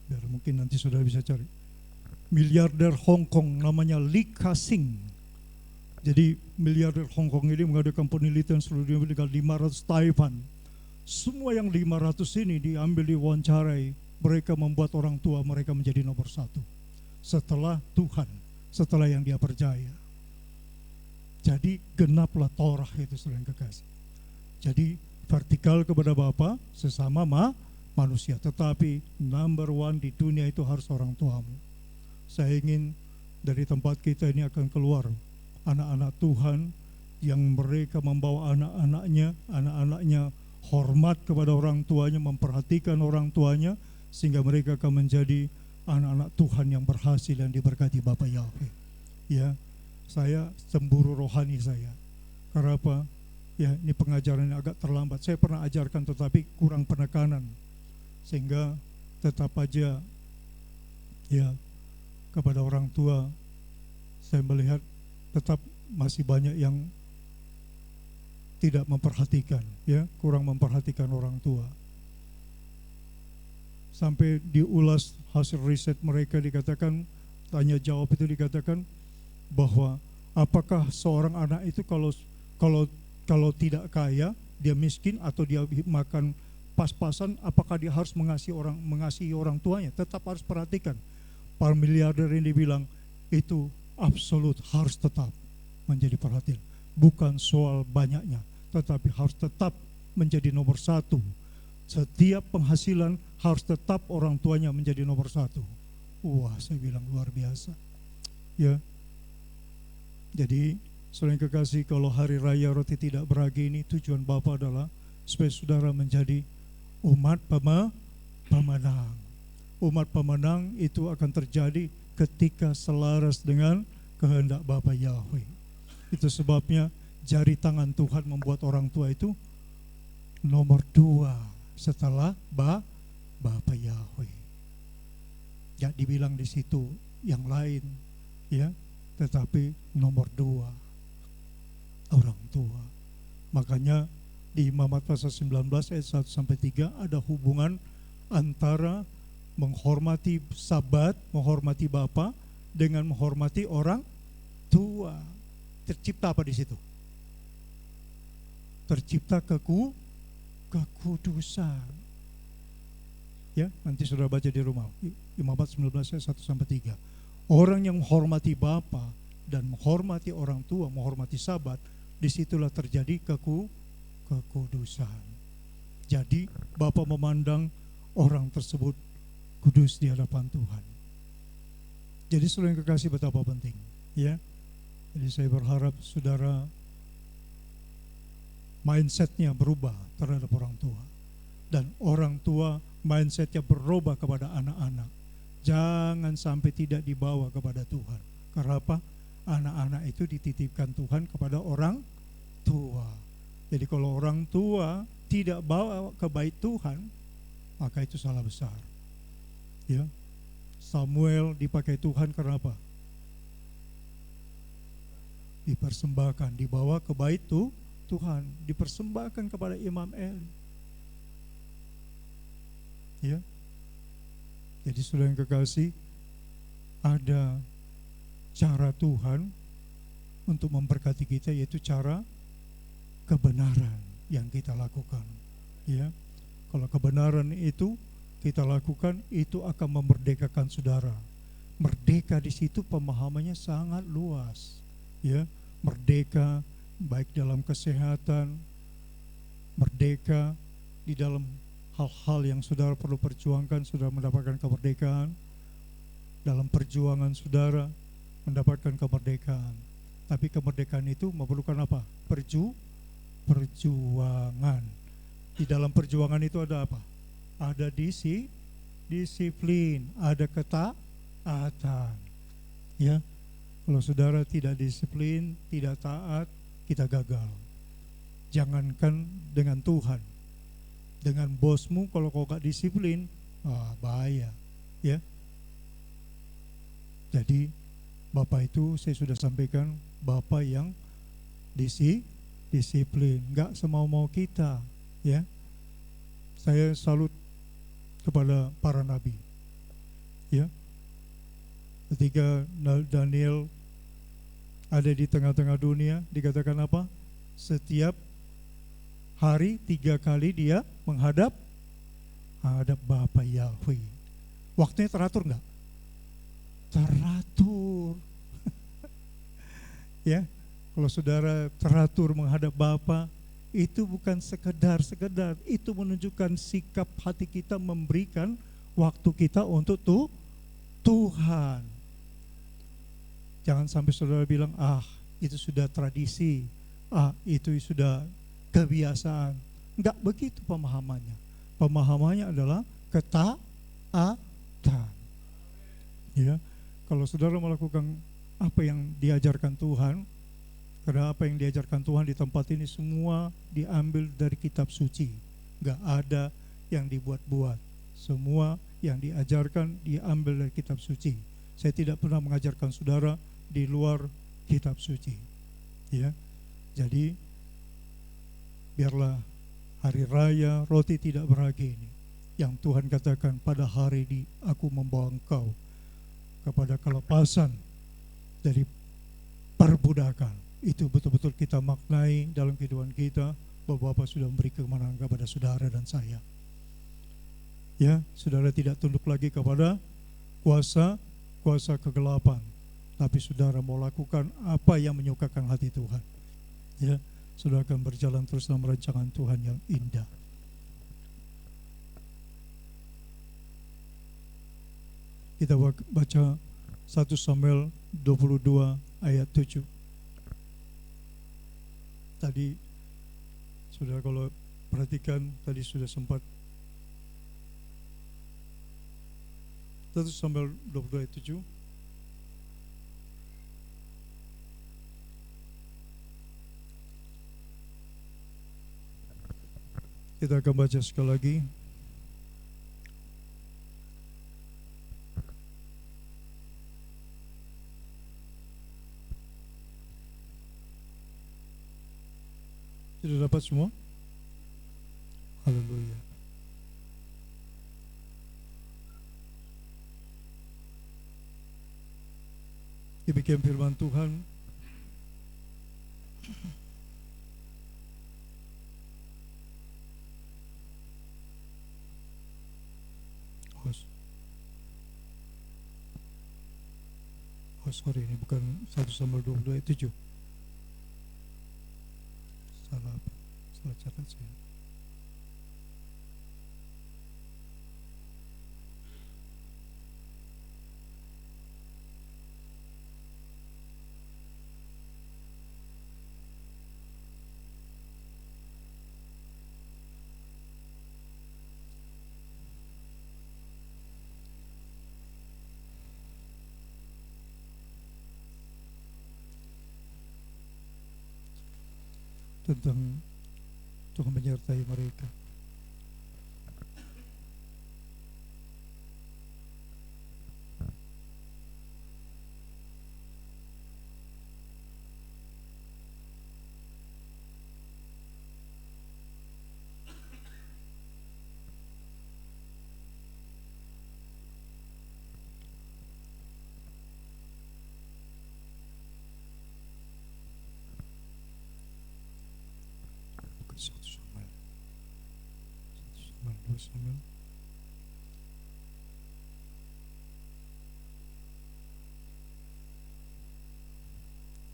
biar mungkin nanti saudara bisa cari. Miliarder Hong Kong namanya Lee Ka-sing. Jadi miliarder Hong Kong ini mengadakan penelitian seluruh dunia dengan 500 Taipan. Semua yang 500 ini diambil diwawancarai. Mereka membuat orang tua mereka menjadi nomor satu. Setelah Tuhan, setelah yang dia percaya. Jadi genaplah Torah itu, saudara yang kekasih. Jadi vertikal kepada Bapa, sesama manusia. Tetapi number one di dunia itu harus orang tuamu. Saya ingin dari tempat kita ini akan keluar anak-anak Tuhan yang mereka membawa anak-anaknya hormat kepada orang tuanya, memperhatikan orang tuanya, sehingga mereka akan menjadi anak-anak Tuhan yang berhasil dan diberkati Bapa Yahweh. Ya. Saya cemburu rohani saya. Karena apa? Ya, ini pengajaran yang agak terlambat. Saya pernah ajarkan tetapi kurang penekanan. Sehingga tetap aja ya kepada orang tua saya melihat tetap masih banyak yang tidak memperhatikan, ya, kurang memperhatikan orang tua. Sampai diulas hasil riset mereka dikatakan, tanya jawab itu dikatakan bahwa apakah seorang anak itu kalau tidak kaya, dia miskin atau dia makan pas-pasan, apakah dia harus mengasihi orang tuanya? Tetap harus perhatikan. Para miliarder ini bilang itu absolut harus tetap menjadi perhatian. Bukan soal banyaknya, tetapi harus tetap menjadi nomor satu. Setiap penghasilan harus tetap orang tuanya menjadi nomor satu. Wah, saya bilang luar biasa. Ya. Jadi, saudara yang kekasih, kalau hari raya roti tidak beragi ini, tujuan Bapa adalah supaya saudara menjadi umat pemenang. Umat pemenang itu akan terjadi ketika selaras dengan kehendak Bapa Yahweh. Itu sebabnya jari tangan Tuhan membuat orang tua itu nomor 2 setelah Bapa Yahweh. Ya, dibilang di situ yang lain, ya. Tetapi nomor 2 orang tua. Makanya di Imamat pasal 19 ayat 1-3 ada hubungan antara menghormati Sabat, menghormati Bapa dengan menghormati orang tua. Tercipta apa di situ? Tercipta kekudusan. Ya, nanti sudah baca di rumah. Imamat 19 ayat 1-3. Orang yang menghormati Bapa dan menghormati orang tua, menghormati Sabat, disitulah terjadi kekudusan. Jadi Bapa memandang orang tersebut kudus di hadapan Tuhan. Jadi saudara yang kekasih, betapa penting, ya. Jadi saya berharap saudara mindsetnya berubah terhadap orang tua, dan orang tua mindsetnya berubah kepada anak-anak. Jangan sampai tidak dibawa kepada Tuhan. Karena apa? Anak-anak itu dititipkan Tuhan kepada orang tua. Jadi kalau orang tua tidak bawa ke bait Tuhan, maka itu salah besar. Ya, Samuel dipakai Tuhan karena apa? Dipersembahkan, dibawa ke bait Tuhan, dipersembahkan kepada Imam Eli. Ya, jadi saudara yang kekasih, ada cara Tuhan untuk memberkati kita, yaitu cara kebenaran yang kita lakukan. Ya, kalau kebenaran itu kita lakukan, itu akan memerdekakan saudara. Merdeka di situ pemahamannya sangat luas. Ya, merdeka baik dalam kesehatan, merdeka di dalam hal-hal yang saudara perlu perjuangkan, saudara mendapatkan kemerdekaan. Dalam perjuangan saudara mendapatkan kemerdekaan. Tapi kemerdekaan itu memerlukan apa? Perjuangan. Di dalam perjuangan itu ada apa? Ada disiplin, ada ketaatan. Ya, kalau saudara tidak disiplin, tidak taat, kita gagal. Jangankan dengan Tuhan, dengan bosmu, kalau kau gak disiplin, bahaya. Ya, jadi Bapak itu saya sudah sampaikan, Bapak yang disiplin, gak semau-mau kita. Ya, saya salut kepada para nabi. Ya, ketika Daniel ada di tengah-tengah dunia, dikatakan apa? Setiap hari 3 kali dia menghadap Bapa Yahweh. Waktunya teratur enggak? Teratur. Ya, kalau saudara teratur menghadap Bapa, itu bukan sekedar, itu menunjukkan sikap hati kita memberikan waktu kita untuk Tuhan. Jangan sampai saudara bilang, itu sudah tradisi, itu sudah kebiasaan. Enggak begitu pemahamannya. Pemahamannya adalah ketaatan. Ya, kalau saudara melakukan apa yang diajarkan Tuhan, karena apa yang diajarkan Tuhan di tempat ini semua diambil dari kitab suci. Enggak ada yang dibuat-buat. Semua yang diajarkan diambil dari kitab suci. Saya tidak pernah mengajarkan saudara di luar kitab suci. Ya, jadi biarlah hari raya roti tidak beragi ini, yang Tuhan katakan, pada hari ini aku membawa engkau kepada kelepasan dari perbudakan. Itu betul-betul kita maknai dalam kehidupan kita, bahwa Bapa sudah memberi kemenangan kepada saudara dan saya. Ya, saudara tidak tunduk lagi kepada kuasa kegelapan, tapi saudara mau lakukan apa yang menyukakan hati Tuhan. Ya, saudara akan berjalan terus dalam rancangan Tuhan yang indah. Kita baca 1 Samuel 22 ayat 7. Tadi saudara kalau perhatikan, tadi sudah sempat 1 Samuel 22 ayat 7. Kita akan baca sekali lagi. Sudah dapat semua? Haleluya. Demikian firman Tuhan. Sorry, ini bukan 1 Samuel 22 ayat 7. salah apa? Salah catat saya. Tentang Tuhan menyertai mereka. Bukan 1 Samuel, 2 Samuel.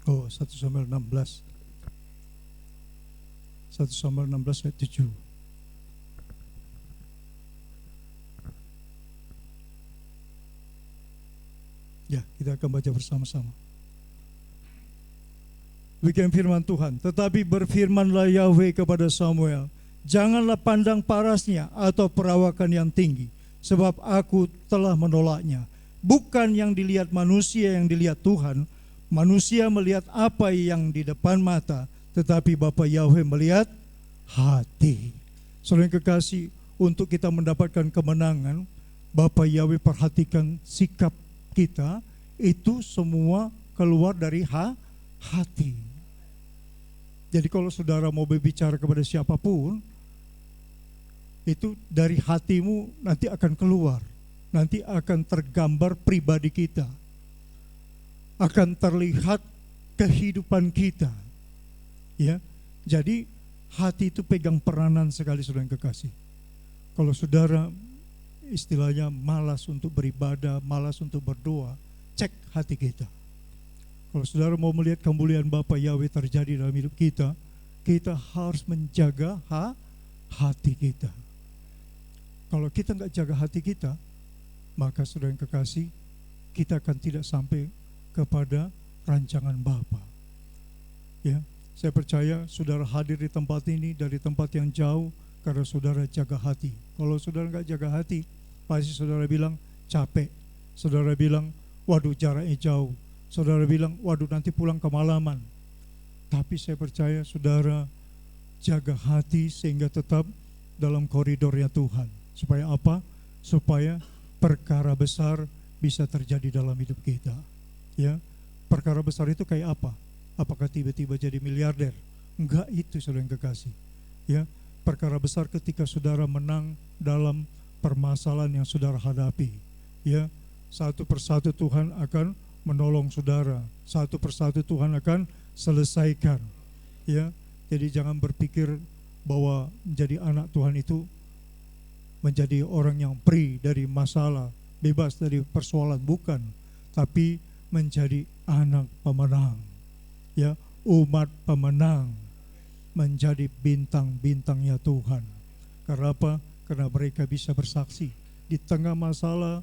Oh, 1 Samuel 16. 1 Samuel 16 ayat 7. Ya, kita akan baca bersama-sama. Demikian firman Tuhan. Tetapi berfirmanlah Yahweh kepada Samuel, janganlah pandang parasnya atau perawakan yang tinggi, sebab aku telah menolaknya. Bukan yang dilihat manusia yang dilihat Tuhan. Manusia melihat apa yang di depan mata, tetapi Bapa Yahweh melihat hati. Saudara yang kekasih, untuk kita mendapatkan kemenangan, Bapa Yahweh perhatikan sikap kita, itu semua keluar dari hati. Jadi kalau saudara mau berbicara kepada siapapun, itu dari hatimu nanti akan keluar. Nanti akan tergambar pribadi kita. Akan terlihat kehidupan kita. Ya. Jadi hati itu pegang peranan sekali, saudara yang kekasih. Kalau saudara istilahnya malas untuk beribadah, malas untuk berdoa, cek hati kita. Kalau saudara mau melihat kemuliaan Bapa Yahweh terjadi dalam hidup kita, kita harus menjaga hati kita. Kalau kita nggak jaga hati kita, maka saudara yang kekasih, kita akan tidak sampai kepada rancangan Bapa. Ya, saya percaya saudara hadir di tempat ini dari tempat yang jauh karena saudara jaga hati. Kalau saudara nggak jaga hati, pasti saudara bilang capek. Saudara bilang, waduh jaraknya jauh. Saudara bilang, waduh nanti pulang kemalaman. Tapi saya percaya saudara jaga hati sehingga tetap dalam koridornya Tuhan. Supaya apa? Supaya perkara besar bisa terjadi dalam hidup kita. Ya, perkara besar itu kayak apa? Apakah tiba-tiba jadi miliarder? Enggak, itu saudara yang kekasih. Ya, perkara besar ketika saudara menang dalam permasalahan yang saudara hadapi. Ya, satu persatu Tuhan akan menolong saudara, satu persatu Tuhan akan selesaikan. Ya, jadi jangan berpikir bahwa menjadi anak Tuhan itu menjadi orang yang free dari masalah, bebas dari persoalan, bukan, tapi menjadi anak pemenang. Ya, umat pemenang, menjadi bintang-bintangnya Tuhan. Karena apa? Karena mereka bisa bersaksi di tengah masalah,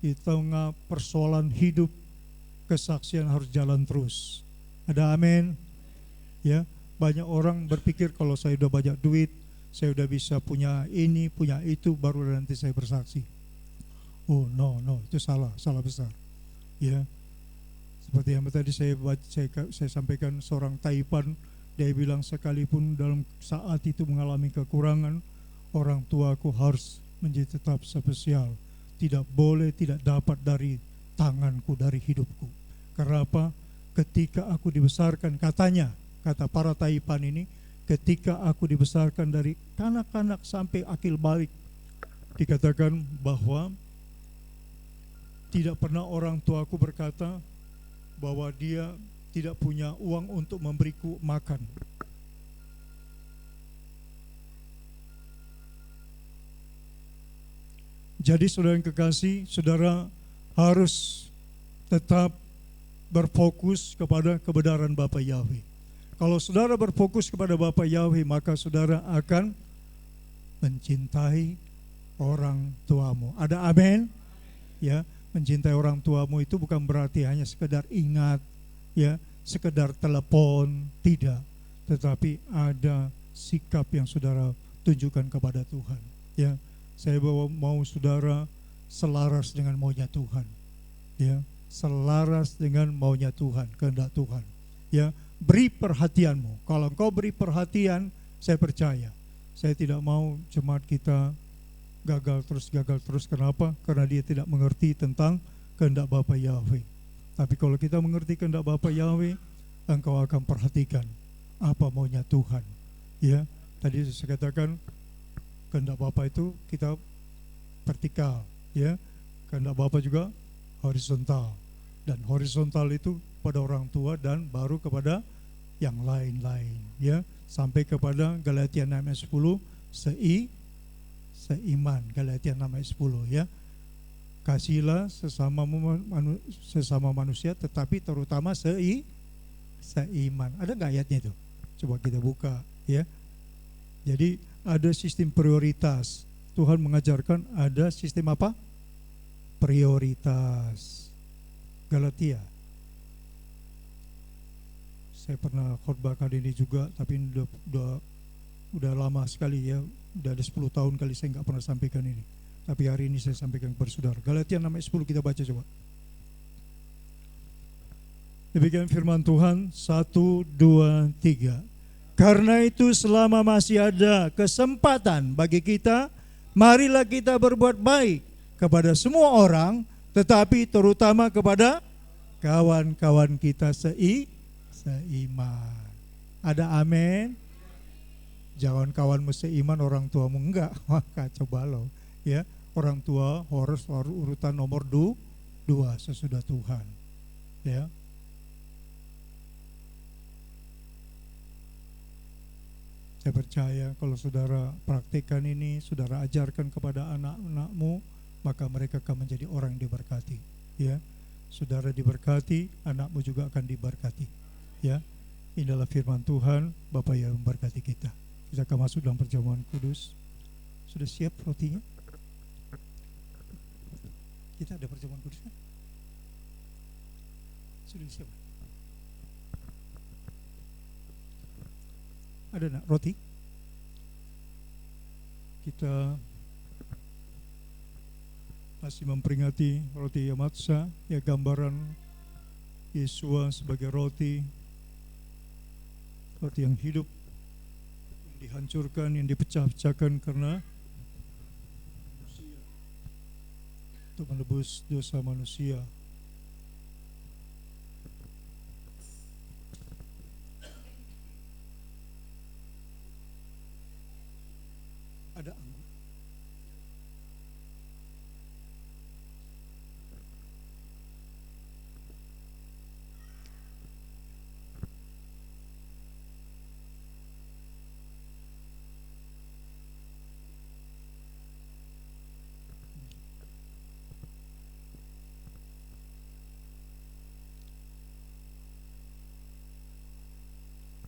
di tengah persoalan hidup. Kesaksian harus jalan terus. Ada amin? Ya, banyak orang berpikir kalau saya udah banyak duit, saya udah bisa punya ini, punya itu, baru nanti saya bersaksi. Oh no, itu salah besar. Ya, seperti yang tadi saya sampaikan, seorang Taipan, dia bilang sekalipun dalam saat itu mengalami kekurangan, orang tuaku harus menjadi tetap spesial. Tidak boleh, tidak dapat dari tanganku, dari hidupku. Karena apa? Ketika aku dibesarkan, katanya, kata para Taipan ini, ketika aku dibesarkan dari kanak-kanak sampai akil balik, dikatakan bahwa tidak pernah orang tuaku berkata bahwa dia tidak punya uang untuk memberiku makan. Jadi saudara yang kekasih, saudara harus tetap berfokus kepada kebenaran Bapa Yahweh. Kalau saudara berfokus kepada Bapa Yahweh, maka saudara akan mencintai orang tuamu. Ada amin? Ya, mencintai orang tuamu itu bukan berarti hanya sekedar ingat, ya, sekedar telepon, tidak. Tetapi ada sikap yang saudara tunjukkan kepada Tuhan. Ya, saya mau saudara selaras dengan maunya Tuhan. Ya, selaras dengan maunya Tuhan, kehendak Tuhan. Ya, beri perhatianmu. Kalau engkau beri perhatian, saya percaya. Saya tidak mau jemaat kita gagal terus. Kenapa? Karena dia tidak mengerti tentang kehendak Bapa Yahweh. Tapi kalau kita mengerti kehendak Bapa Yahweh, engkau akan perhatikan apa maunya Tuhan. Ya, tadi saya katakan kehendak Bapa itu kita vertikal, ya. Kehendak Bapa juga horizontal. Dan horizontal itu pada orang tua dan baru kepada yang lain-lain, ya, sampai kepada Galatia 6 ayat 10 seiman. Galatia 6 ayat 10, ya. Kasihilah sesama manusia, tetapi terutama seiman. Ada nggak ayatnya itu? Coba kita buka, ya. Jadi ada sistem prioritas. Tuhan mengajarkan ada sistem apa? Prioritas. Galatia. Saya pernah khotbahkan ini juga, tapi ini udah lama sekali, ya. Udah ada 10 tahun kali saya nggak pernah sampaikan ini. Tapi hari ini saya sampaikan kepada saudara. Galatia 6 ayat 10 kita baca coba. Demikian firman Tuhan, 1, 2, 3. Karena itu selama masih ada kesempatan bagi kita, marilah kita berbuat baik kepada semua orang, tetapi terutama kepada kawan-kawan kita seiman. Ada amin? Jangan kawanmu seiman, orang tuamu enggak. Wah, kacau balau, ya. Orang tua harus urutan nomor 2 sesudah Tuhan, ya. Saya percaya kalau saudara praktikkan ini, saudara ajarkan kepada anak-anakmu, maka mereka akan menjadi orang yang diberkati, ya. Saudara diberkati, anakmu juga akan diberkati, ya. Inilah firman Tuhan. Bapa yang memberkati kita. Kita akan masuk dalam perjamuan kudus. Sudah siap rotinya? Kita ada perjamuan kudus kan? Sudah siap? Ada nak roti? Kita masih memperingati roti Yamatsa, ya, gambaran Yesua sebagai roti yang hidup, yang dihancurkan, yang dipecah-pecahkan karena manusia, untuk menebus dosa manusia. Ada anggur.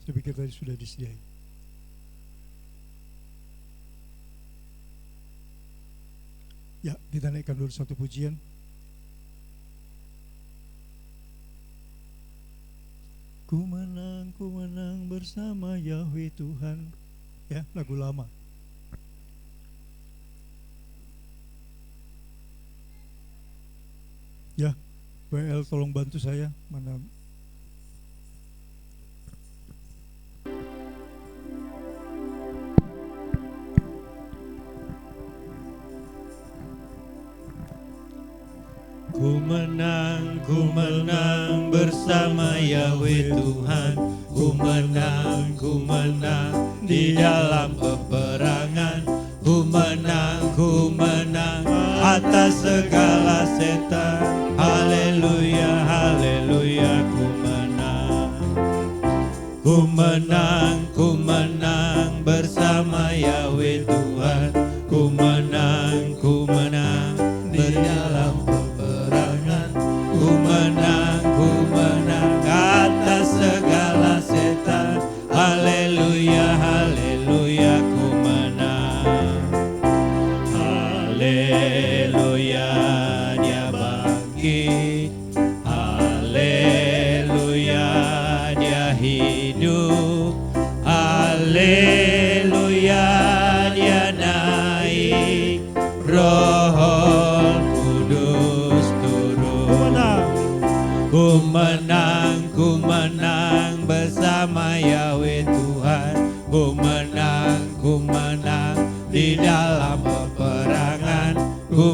Saya pikir tadi sudah disediakan. Ya, kita naikkan dulu satu pujian. Ku menang bersama Yahweh Tuhan. Ya, lagu lama. Ya, WL tolong bantu saya. Mana? Ku menang bersama Yahweh Tuhan. Ku menang di dalam peperangan. Ku menang atas segala setan. Haleluya, haleluya, ku menang bersama Yahweh Tuhan. Ku menang di dalam peperangan. Ku menang atas segala setan. Haleluya, dia bangkit. Haleluya, dia hidup. Haleluya, dia naik. Roh Kudus turun. Ku menang bersama Yahweh Tuhan. Ku menang di dalam peperangan. Ku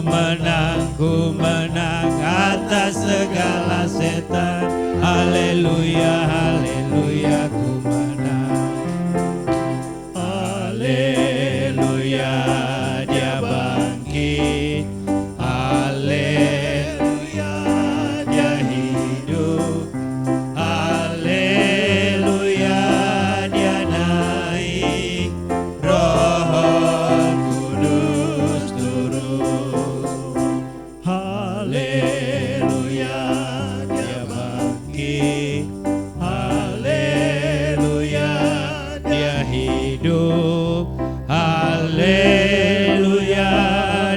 menang atas segala setan. Haleluya, haleluya, ku menang. Haleluya, dia bangkit. Haleluya, dia hidup. Haleluya, dia naik. Roh Kudus turun. Haleluya, dia bangkit. Haleluya, dia hidup. Haleluya,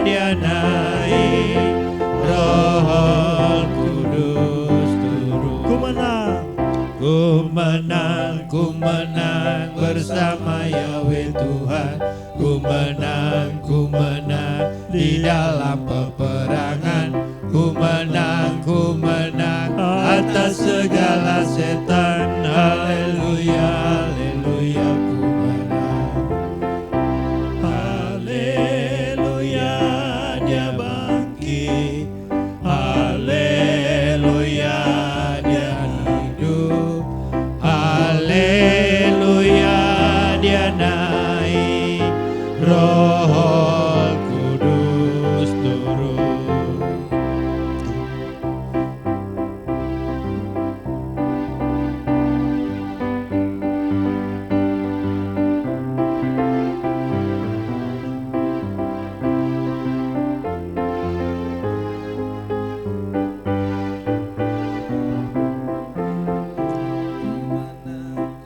dia naik. Roh Kudus turun. Ku menang bersama Yahweh Tuhan. Ku menang di dalam peperangan. Ku menang atas segala setan. Haleluya, haleluya, ku menang. Haleluya, dia bangkit. Haleluya, dia hidup. Haleluya, dia naik. Roh Kudus turun.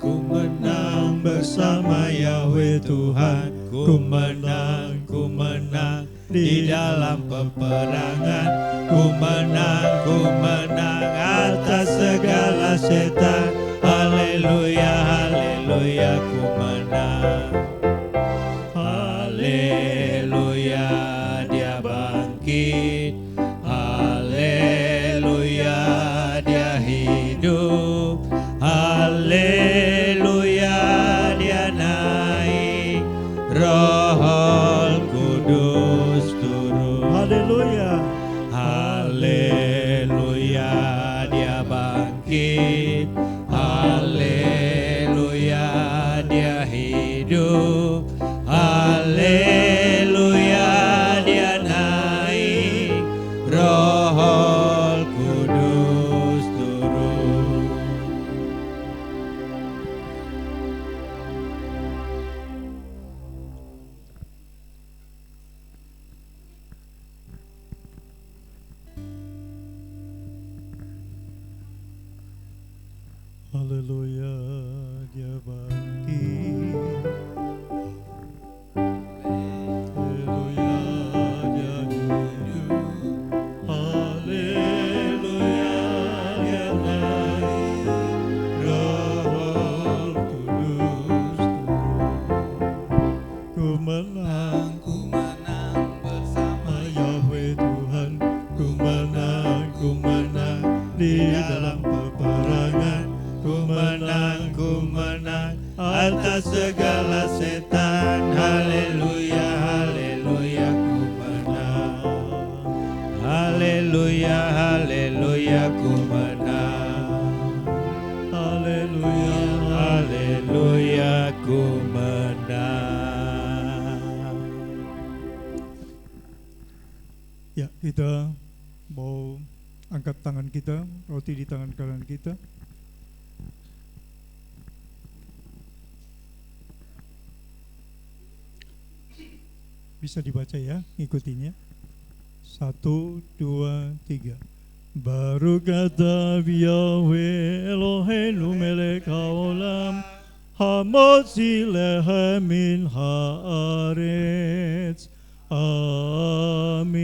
Ku menang bersama Yahweh Tuhan. Ku menang di dalam peperangan. Ku menang atas segala setan. Haleluya, haleluya, ku menang. Haleluya, dia bangkit. Haleluya, dia hidup. Haleluya, dia naik. Roh Kudus turun. Haleluya. Haleluya, dia bangkit. Haleluya, dia hidup. Haleluya, dia naik. Roh Kudus turun. Haleluya, dia bangkit. Haleluya, dia hidup. Haleluya, dia naik. Roh Kudus turun. Ku menang bersama Yahweh Tuhan. Ku menang di dalam peperangan. Ku menang atas segala setan. Haleluya, haleluya, ku menang. Haleluya, haleluya, ku menang. Haleluya, Haleluya, ku menang. Ya, kita mau angkat tangan kita, roti di tangan kanan kita. Bisa dibaca ya, ngikutinnya. 1, 2, 3. Baru kata Yahweh Eloheinu melek haolam, hamotzi lehem min haaretz, Amin.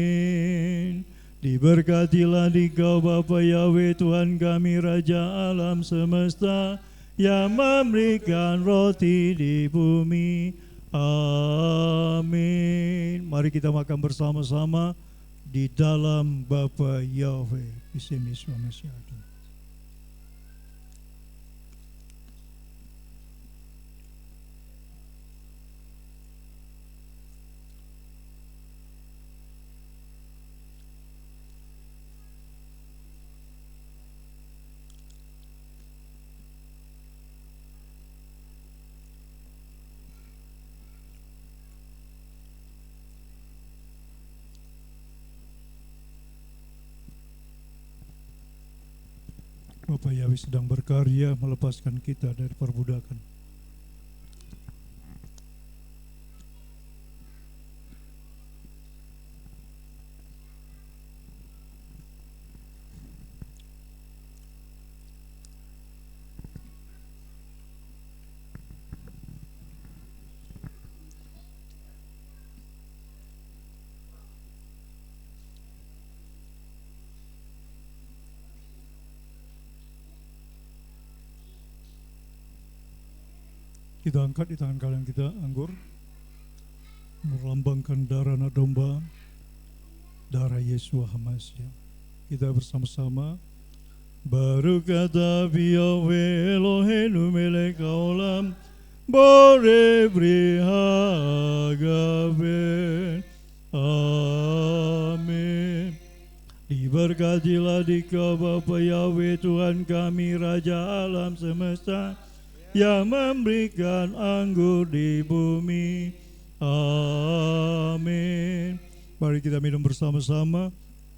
Diberkatilah Engkau Bapa Yahweh Tuhan kami Raja alam semesta, yang memberikan roti di bumi. Amin. Mari kita makan bersama-sama di dalam Bapa Yahweh. Bismillah. Bapa Yahweh sedang berkarya melepaskan kita dari perbudakan. Kita angkat di tangan kalian kita anggur, melambangkan darah anak domba, darah Yesua Hamasya. Kita bersama-sama. Baruch atah Yahweh Eloheinu melech haolam, borei bri hagafen. Amin. Diberkatilah Engkau Bapa Yahweh Tuhan kami Raja alam semesta, yang memberikan anggur di bumi. Amin. Mari kita minum bersama-sama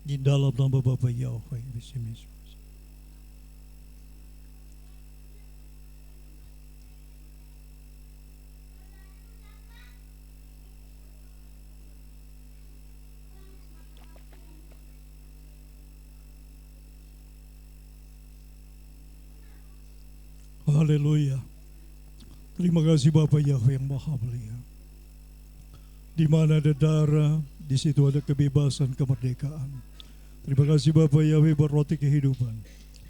di dalam nama Bapa Yahweh. Bismillah. Haleluya. Terima kasih Bapa Yahweh yang Maha Mulia. Di mana ada darah, di situ ada kebebasan, kemerdekaan. Terima kasih Bapa Yahweh buat roti kehidupan.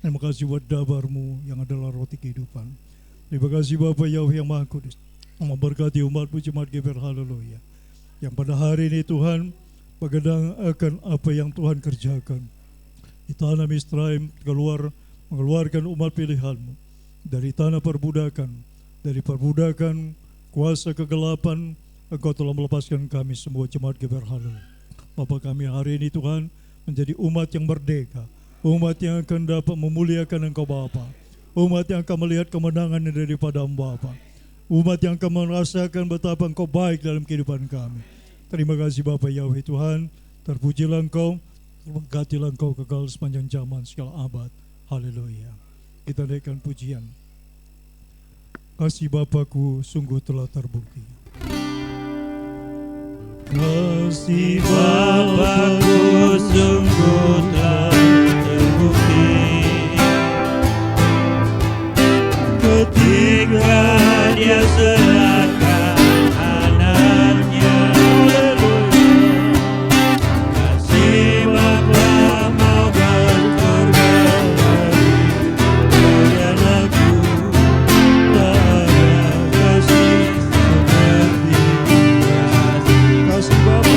Terima kasih buat dabarmu yang adalah roti kehidupan. Terima kasih Bapa Yahweh yang Maha Kudus, memberkati umat-Mu jemaat GBR. Haleluya. Yang pada hari ini Tuhan mengenang akan apa yang Tuhan kerjakan di tanah Misraim, mengeluarkan umat pilihan-Mu dari tanah perbudakan, dari perbudakan kuasa kegelapan. Engkau telah melepaskan kami semua jemaat GBR. Haleluya. Bapa kami hari ini Tuhan menjadi umat yang merdeka, umat yang akan dapat memuliakan Engkau Bapa, umat yang akan melihat kemenangan daripada Bapa, umat yang akan merasakan betapa Engkau baik dalam kehidupan kami. Terima kasih Bapa Yahweh Tuhan, terpujilah Engkau, terberkatilah Engkau kekal sepanjang zaman segala abad. Haleluya. Kita naikkan pujian. Kasih Bapakku sungguh telah terbukti. Kasih Bapakku sungguh telah terbukti, ketika Dia serahkan anaknya. Kasih Bapa mau berkorban dari anakku, tak ada kasih seperti kasih Bapa.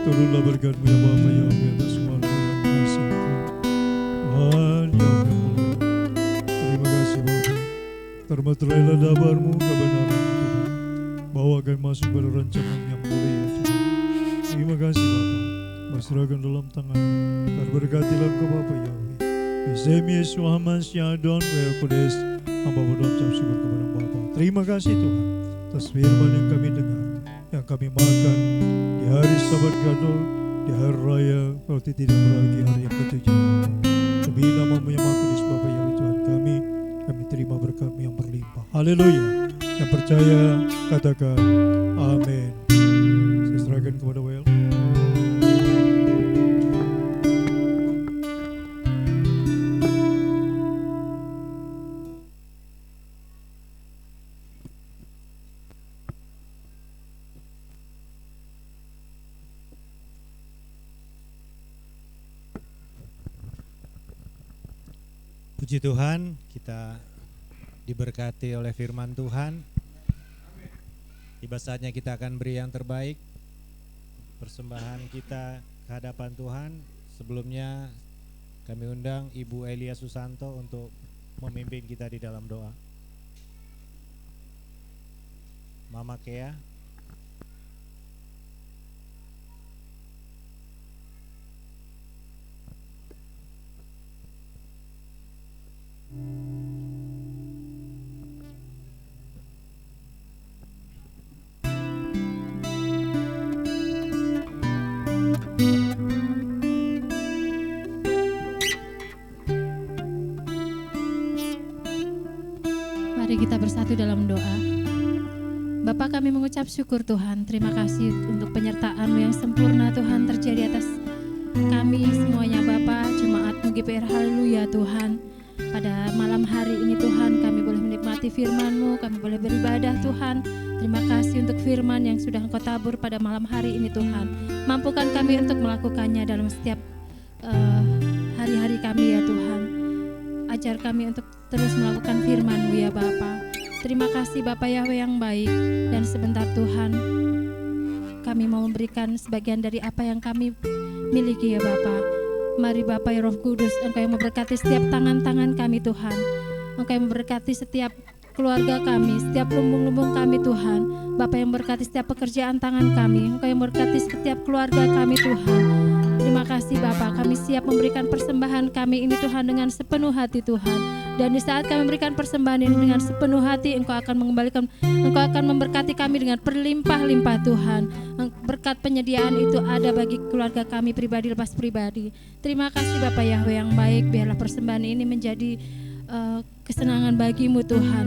Turunlah berkat-Mu ya Bapa Yahweh atas semua yang mengasihi Engkau. Tuhan Yahweh mulia. Terima kasih Bapa. Termaterailah dabar-Mu kebenaran Tuhan. Bawakan masuk pada rencana yang mulia Tuhan. Terima kasih Bapa. Masrahkan dalam tangan. Terberkatilah Engkau Bapa Yahweh. Bisemi Yesus Muhammad Syadon Wea Kudes. Hamba berdoa syukur kepada Bapa. Terima kasih Tuhan atas firman yang kami dengar, yang kami makan di hari Sabat Gadol, di hari raya roti tidak beragi hari yang ketujuh. Demi nama-Mu yang Maha Kudus Bapa Yahweh Tuhan kami terima berkat-Mu yang berlimpah. Haleluya. Yang percaya katakan amin. Saya serahkan kepada Wel. Puji Tuhan, kita diberkati oleh firman Tuhan. Tiba saatnya kita akan beri yang terbaik, persembahan kita ke hadapan Tuhan. Sebelumnya kami undang Ibu Elia Susanto untuk memimpin kita di dalam doa. Mama Kea. Mari kita bersatu dalam doa. Bapa, kami mengucap syukur Tuhan. Terima kasih untuk penyertaan-Mu yang sempurna Tuhan terjadi atas kami semuanya Bapa, jemaat-Mu GPR. Haleluya Tuhan. Pada malam hari ini Tuhan kami boleh menikmati firman-Mu, kami boleh beribadah Tuhan. Terima kasih untuk firman yang sudah Engkau tabur pada malam hari ini Tuhan. Mampukan kami untuk melakukannya dalam setiap hari-hari kami ya Tuhan. Ajar kami untuk terus melakukan firman-Mu ya Bapa. Terima kasih Bapa Yahweh yang baik. Dan sebentar Tuhan, kami mau memberikan sebagian dari apa yang kami miliki ya Bapa. Mari Bapa ya Roh Kudus, Engkau yang memberkati setiap tangan-tangan kami Tuhan. Engkau yang memberkati setiap keluarga kami, setiap lumbung-lumbung kami Tuhan. Bapa yang memberkati setiap pekerjaan tangan kami. Engkau yang memberkati setiap keluarga kami Tuhan. Terima kasih Bapa, kami siap memberikan persembahan kami ini Tuhan dengan sepenuh hati Tuhan. Dan di saat kami memberikan persembahan ini dengan sepenuh hati, Engkau akan mengembalikan, Engkau akan memberkati kami dengan berlimpah-limpah Tuhan. Berkat penyediaan itu ada bagi keluarga kami pribadi lepas pribadi. Terima kasih Bapa Yahweh yang baik, biarlah persembahan ini menjadi kesenangan bagimu Tuhan,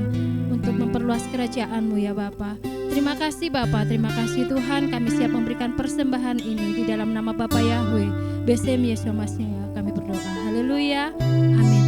untuk memperluas kerajaan-Mu ya Bapa. Terima kasih Bapa, terima kasih Tuhan, kami siap memberikan persembahan ini di dalam nama Bapa Yahweh, BCM Yesus Masnya kami berdoa. Haleluya, amin.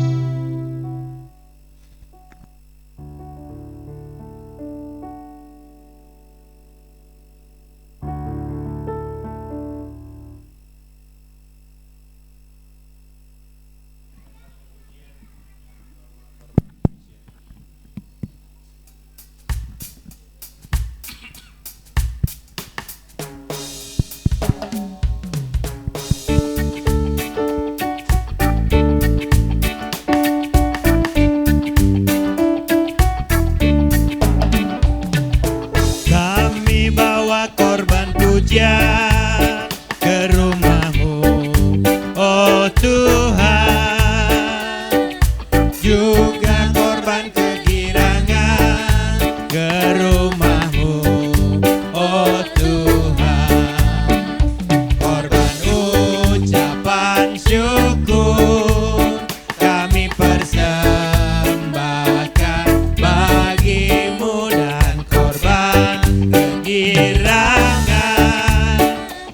Ke rumah-Mu, oh Tuhan, juga korban kegirangan ke rumah-Mu, oh Tuhan, korban ucapan syukur kami persembahkan bagi-Mu, dan korban kegirangan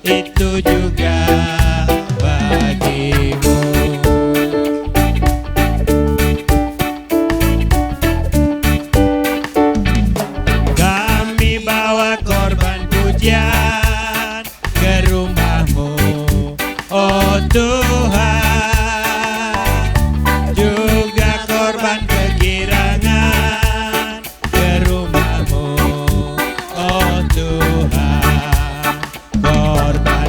itu juga bagi-Mu. Kami bawa korban pujian ke rumah-Mu, oh Tuhan, juga korban kegirangan ke rumah-Mu, oh Tuhan, korban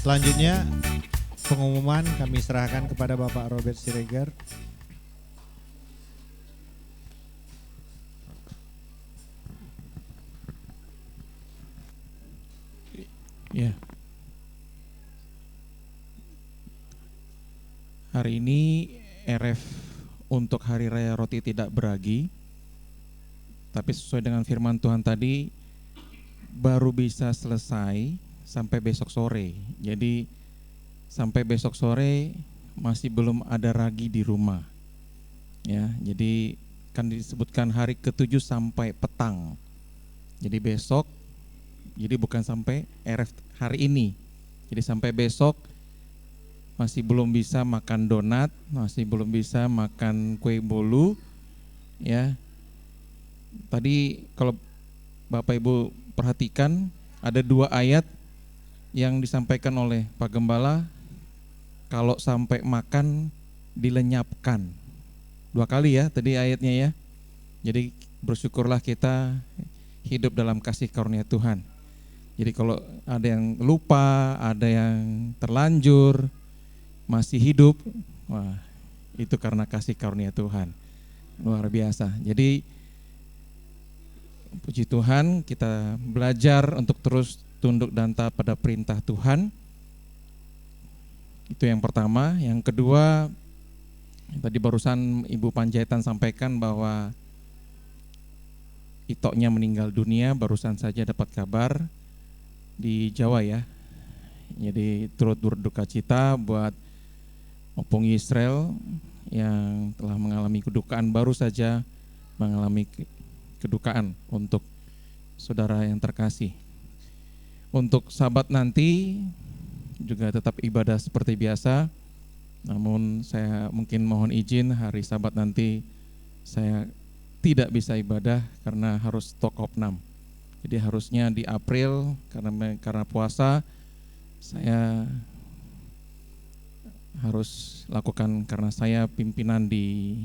Selanjutnya pengumuman kami serahkan kepada Bapak Robert Siregar. Ya. Hari ini RF untuk Hari Raya Roti Tidak Beragi, tapi sesuai dengan firman Tuhan tadi baru bisa selesai sampai besok sore. Jadi sampai besok sore masih belum ada ragi di rumah. Ya, jadi kan disebutkan hari ke-7 sampai petang. Jadi besok, jadi bukan sampai RF hari ini. Jadi sampai besok masih belum bisa makan donat, masih belum bisa makan kue bolu. Ya. Tadi kalau Bapak Ibu perhatikan ada 2 ayat yang disampaikan oleh Pak Gembala, kalau sampai makan dilenyapkan. 2 kali ya tadi ayatnya ya. Jadi bersyukurlah kita hidup dalam kasih karunia Tuhan. Jadi kalau ada yang lupa, ada yang terlanjur, masih hidup, wah itu karena kasih karunia Tuhan. Luar biasa. Jadi puji Tuhan, kita belajar untuk terus tunduk dan taat pada perintah Tuhan. Itu yang pertama. Yang kedua, tadi barusan Ibu Panjaitan sampaikan bahwa Itoknya meninggal dunia, barusan saja dapat kabar di Jawa ya. Jadi turut berduka cita buat Opung Yisrael yang telah mengalami kedukaan, baru saja mengalami kedukaan untuk saudara yang terkasih. Untuk sahabat nanti juga tetap ibadah seperti biasa, namun saya mungkin mohon izin hari sahabat nanti saya tidak bisa ibadah karena harus stok opnam. Jadi harusnya di April karena puasa saya harus lakukan karena saya pimpinan di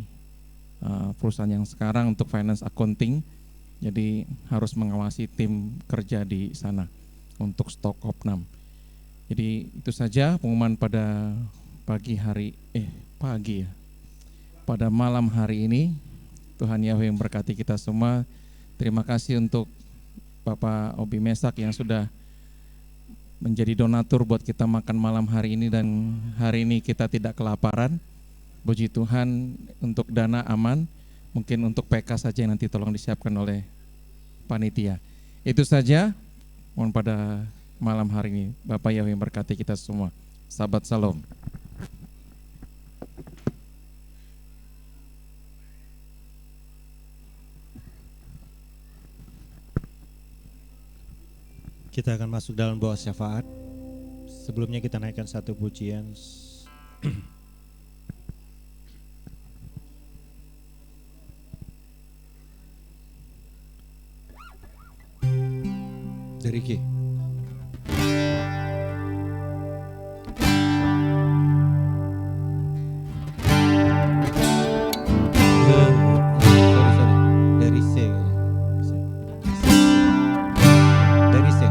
perusahaan yang sekarang untuk finance accounting. Jadi harus mengawasi tim kerja di sana untuk stok opnam. Jadi itu saja pengumuman pada pada malam hari ini. Tuhan Yahweh yang berkati kita semua. Terima kasih untuk Bapak Obi Mesak yang sudah menjadi donatur buat kita makan malam hari ini, dan hari ini kita tidak kelaparan. Puji Tuhan untuk dana aman. Mungkin untuk PK saja yang nanti tolong disiapkan oleh panitia. Itu saja. Mohon pada malam hari ini Bapak Yahweh yang berkati kita semua. Sahabat Salom. Kita akan masuk dalam doa syafaat. Sebelumnya kita naikkan satu pujian. Dari Ki. Dari C. Dari C.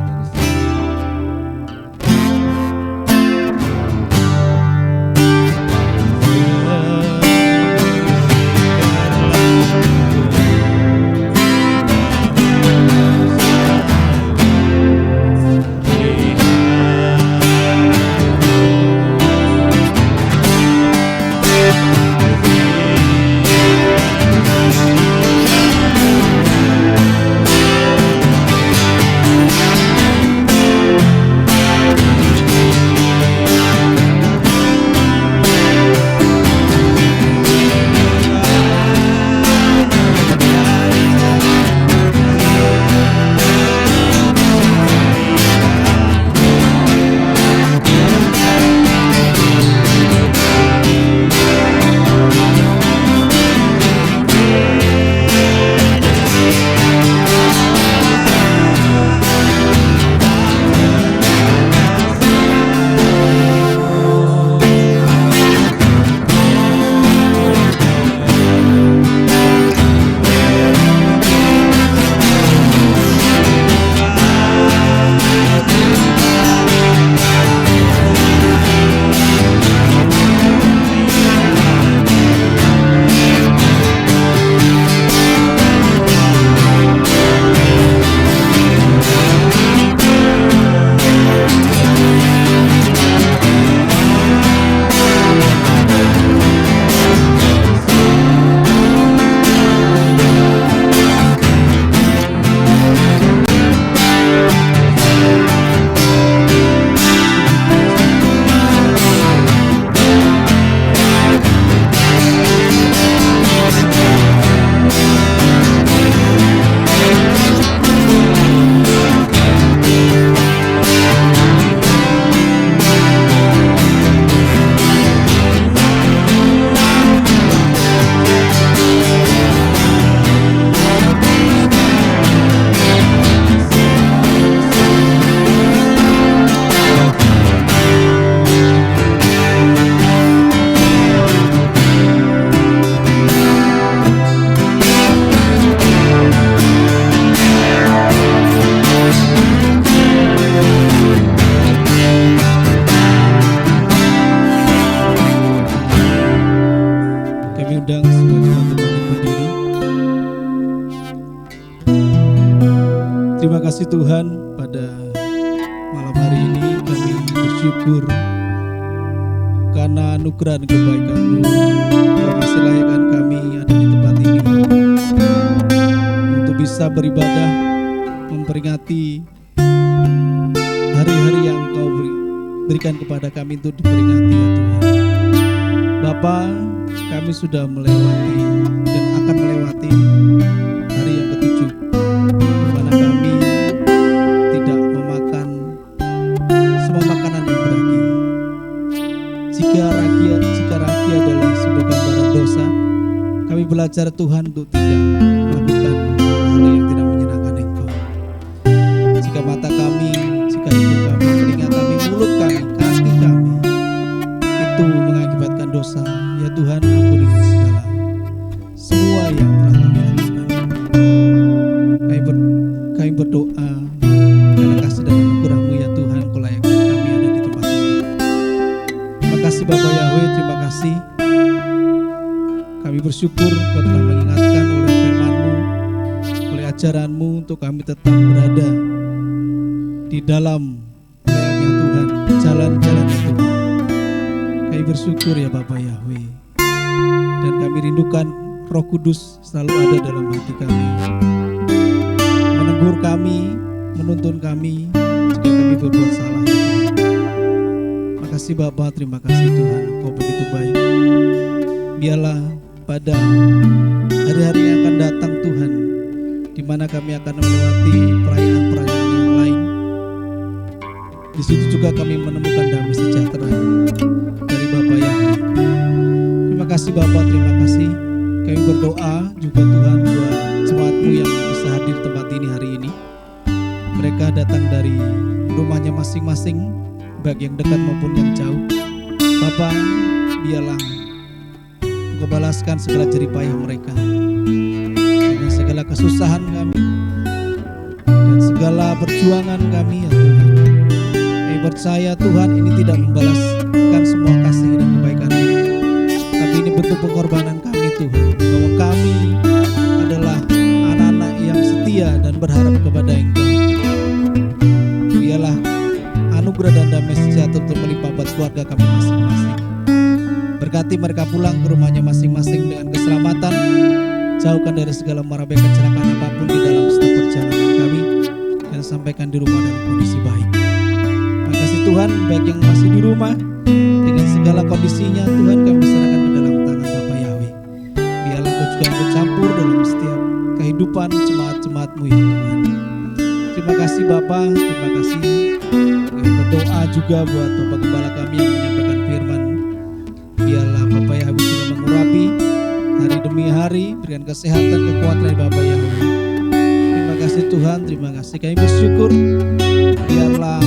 Tuhan, pada malam hari ini kami bersyukur karena anugerah dan kebaikan-Mu yang masih layakkan kami ada di tempat ini untuk bisa beribadah, memperingati hari-hari yang Kau berikan kepada kami untuk diperingati ya Tuhan. Bapa, kami sudah melewati dan akan melewati hari yang ketujuh, di mana kami tidak memakan semua makanan yang beragi. Jika ragia adalah sebuah gambaran dosa, kami belajar Tuhan untuk tidak melakukan hal yang tidak menyenangkan Engkau. Jika mata kami, jika hidung kami, telinga kami, mulut kami, kaki kami itu mengakibatkan dosa, ya Tuhan, ampuni segala semua yang telah kami lakukan. Kami berdoa karena kasih dan anugerah-Mu ya Tuhan, Kau layakkan kami ada di tempat ini. Terima kasih Bapa Yahweh, terima kasih. Kami bersyukur Kau telah mengingatkan oleh firman-Mu, oleh ajaran-Mu untuk kami tetap berada di dalam layaknya Tuhan, jalan-jalannya Tuhan. Kami bersyukur ya Bapa Yahweh, dan kami rindukan Roh Kudus selalu ada dalam hati kami, menegur kami, menuntun kami jika kami berbuat salah ya Tuhan. Terima kasih Bapa, terima kasih Tuhan, Kau begitu baik. Biarlah pada hari-hari yang akan datang Tuhan, di mana kami akan melewati perayaan-perayaan yang lain, di situ juga kami menemukan damai sejahtera dari Bapa Yahweh. Terima kasih Bapa, terima kasih. Kami berdoa juga Tuhan buat jemaat-Mu yang bisa hadir di tempat ini hari ini. Mereka datang dari rumahnya masing-masing, baik yang dekat maupun yang jauh. Bapa, biarlah Engkau balaskan segala jerih payah mereka, dengan segala kesusahan kami dan segala perjuangan kami ya Tuhan. Kami percaya Tuhan ini tidak membalaskan semua kasih dan kebaikan-Mu, tapi ini bentuk pengorbanan kami Tuhan, bahwa kami adalah anak-anak yang setia dan berharap kepada Engkau. Biarlah anugerah dan damai sejahtera termelimpah buat keluarga kami masing-masing. Berkati mereka pulang ke rumahnya masing-masing dengan keselamatan. Jauhkan dari segala mara bahaya kecelakaan apapun di dalam setiap perjalanan kami, dan sampaikan di rumah dalam kondisi baik. Terima kasih Tuhan, baik yang masih di rumah dengan segala kondisinya, Tuhan kami serahkan ke dalam tangan Bapa Yahweh. Biarlah Kau juga ikut campur dalam setiap kehidupan jemaat-jemaat-Mu ya Tuhan. Terima kasih Bapa, terima kasih. Kami berdoa juga buat Bapak Gembala kami yang menyampaikan firman. Biarlah Bapa Yahweh juga mengurapi hari demi hari, berikan kesehatan, kekuatan dari Bapa Yahweh. Terima kasih Tuhan, terima kasih. Kami bersyukur, biarlah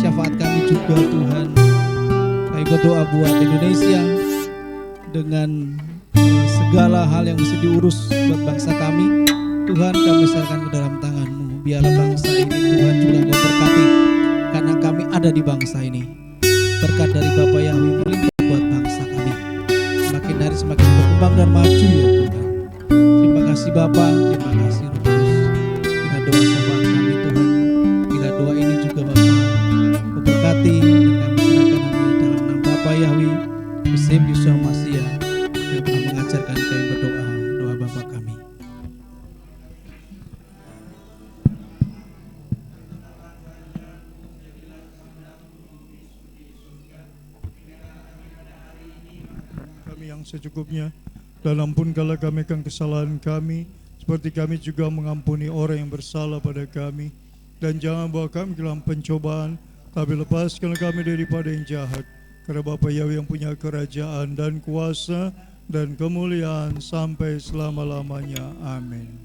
syafaat kami juga Tuhan. Kami berdoa buat Indonesia dengan segala hal yang mesti diurus buat bangsa kami. Tuhan, kami serahkan ke dalam tangan-Mu. Biarlah bangsa ini Tuhan juga Kau berkati, karena kami ada di bangsa ini. Berkat dari Bapa Yahweh melimpah buat bangsa kami, semakin hari semakin berkembang dan maju ya Tuhan. Terima kasih Bapa, terima kasih Roh Kudus. Bila doa syafaat kami Tuhan, bila doa ini juga Bapa Kau berkati, dan kami serahkan hanya dalam nama Bapa Yahweh, Mesim Yusuf Masya yang pernah mengajarkan kami berdoa, doa Bapa kami. Yang secukupnya, dan ampunkanlah kami akan kesalahan kami, seperti kami juga mengampuni orang yang bersalah pada kami. Dan jangan bawa kami ke dalam pencobaan, tapi lepaskanlah kami daripada yang jahat. Karena Bapa Yahweh yang punya kerajaan dan kuasa dan kemuliaan sampai selama-lamanya. Amin.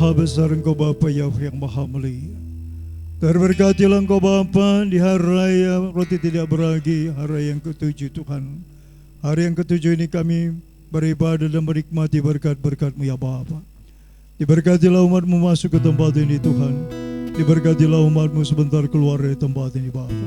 Maha besar Engkau Bapa Yahweh yang maha mulia. Terberkatilah Engkau Bapa di hari raya roti tidak beragi, hari raya yang ke-7 Tuhan. Hari yang ke-7 ini kami beribadah dan menikmati berkat-berkat-Mu ya Bapa. Diberkatilah umat-Mu masuk ke tempat ini Tuhan. Diberkatilah umat-Mu sebentar keluar dari tempat ini Bapa.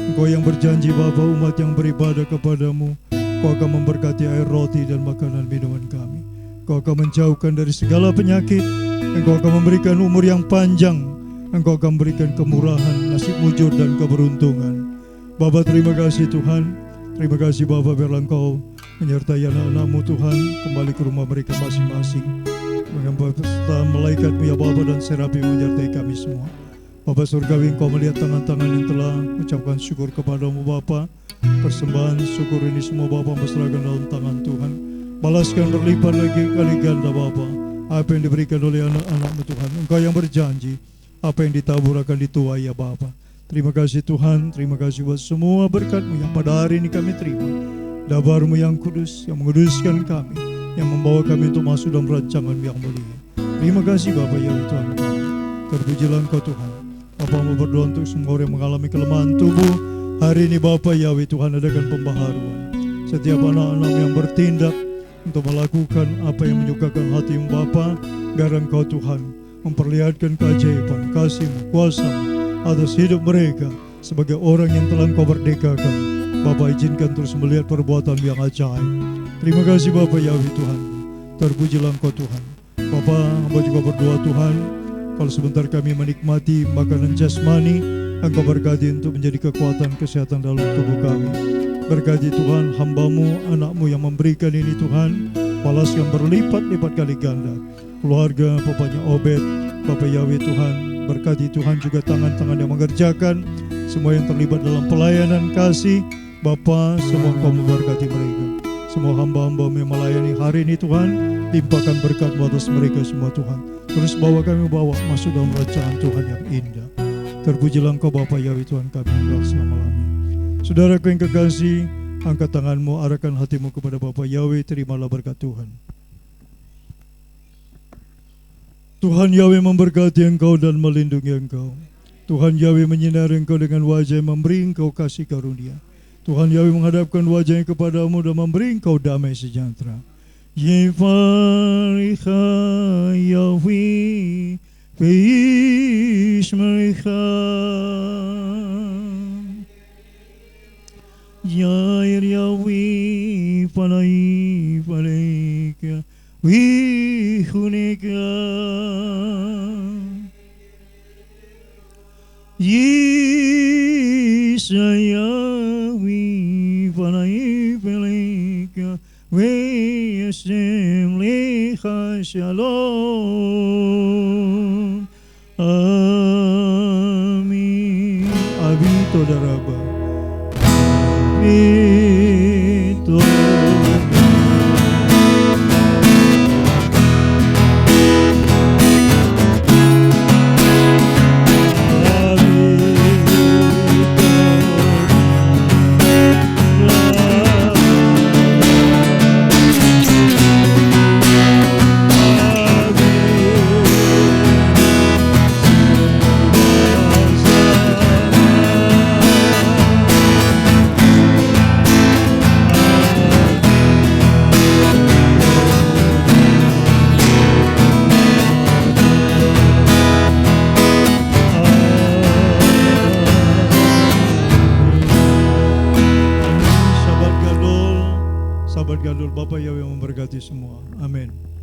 Engkau yang berjanji Bapa, umat yang beribadah kepadamu, Kau akan memberkati air roti dan makanan minuman kami. Kau akan menjauhkan dari segala penyakit. Engkau akan memberikan umur yang panjang. Engkau akan berikan kemurahan, nasib mujur dan keberuntungan. Bapa terima kasih Tuhan. Terima kasih Bapa biarlah Engkau menyertai anak-anak-Mu Tuhan kembali ke rumah mereka masing-masing. Dengan beserta malaikat-Mu ya Bapa dan serapi menyertai kami semua. Bapa surgawi Engkau melihat tangan-tangan yang telah mengucapkan syukur kepadamu Bapa. Persembahan syukur ini semua Bapa berserahkan dalam tangan Tuhan. Balaskan berlipat lagi kali ganda Bapa apa yang diberikan oleh anak-anak-Mu Tuhan. Engkau yang berjanji apa yang ditabur akan dituai ya Bapa. Terima kasih Tuhan, terima kasih buat semua berkat-Mu yang pada hari ini kami terima. Dabar-Mu yang kudus, yang menguduskan kami, yang membawa kami untuk masuk dalam rancangan yang mulia. Terima kasih Bapa ya Tuhan kami. Terpujilah Engkau Tuhan. Bapa mau berdoa untuk semua orang yang mengalami kelemahan tubuh. Hari ini Bapa Yahweh Tuhan adakan pembaharuan. Setiap anak-anak yang bertindak untuk melakukan apa yang menyukakan hati-Mu Bapa, biar Engkau Tuhan memperlihatkan keajaiban, kasih-Mu, kuasa-Mu atas hidup mereka sebagai orang yang telah Engkau merdekakan. Bapa izinkan terus melihat perbuatan yang ajaib. Terima kasih Bapa Yahweh Tuhan. Terpujilah Engkau Tuhan. Bapa, hamba juga berdoa Tuhan, kalau sebentar kami menikmati makanan jasmani, Engkau berkati untuk menjadi kekuatan kesehatan dalam tubuh kami. Berkati Tuhan hamba-Mu, anak-Mu yang memberikan ini Tuhan, balas yang berlipat-lipat kali ganda. Keluarga Bapaknya Obed, Bapak Yahweh Tuhan, berkati Tuhan juga tangan-tangan yang mengerjakan, semua yang terlibat dalam pelayanan kasih, Bapa, semua Engkau memberkati mereka. Semua hamba-hamba-Mu yang melayani hari ini Tuhan, limpahkan berkat atas mereka semua Tuhan. Terus bawa masuk dalam rancangan Tuhan yang indah. Terpujilah Engkau Bapa Yahweh Tuhan kami hingga selama-lamanya. Saudaraku yang kekasih, angkat tanganmu, arahkan hatimu kepada Bapa Yahweh, terimalah berkat Tuhan. Tuhan Yahweh memberkati engkau dan melindungi engkau. Tuhan Yahweh menyinari engkau dengan wajah yang memberi engkau kasih karunia. Tuhan Yahweh menghadapkan wajahnya kepadamu dan memberi engkau damai sejahtera. Yefaricha Yahweh Veishmecha Yair Yahweh Panai Paleka Wihuneka Yesaya Panai Paleka Weyasem Lecha Shalom Amin. Abito daraba Abito Sahabat Gadol, Bapak Yahweh memberkati semua. Amin.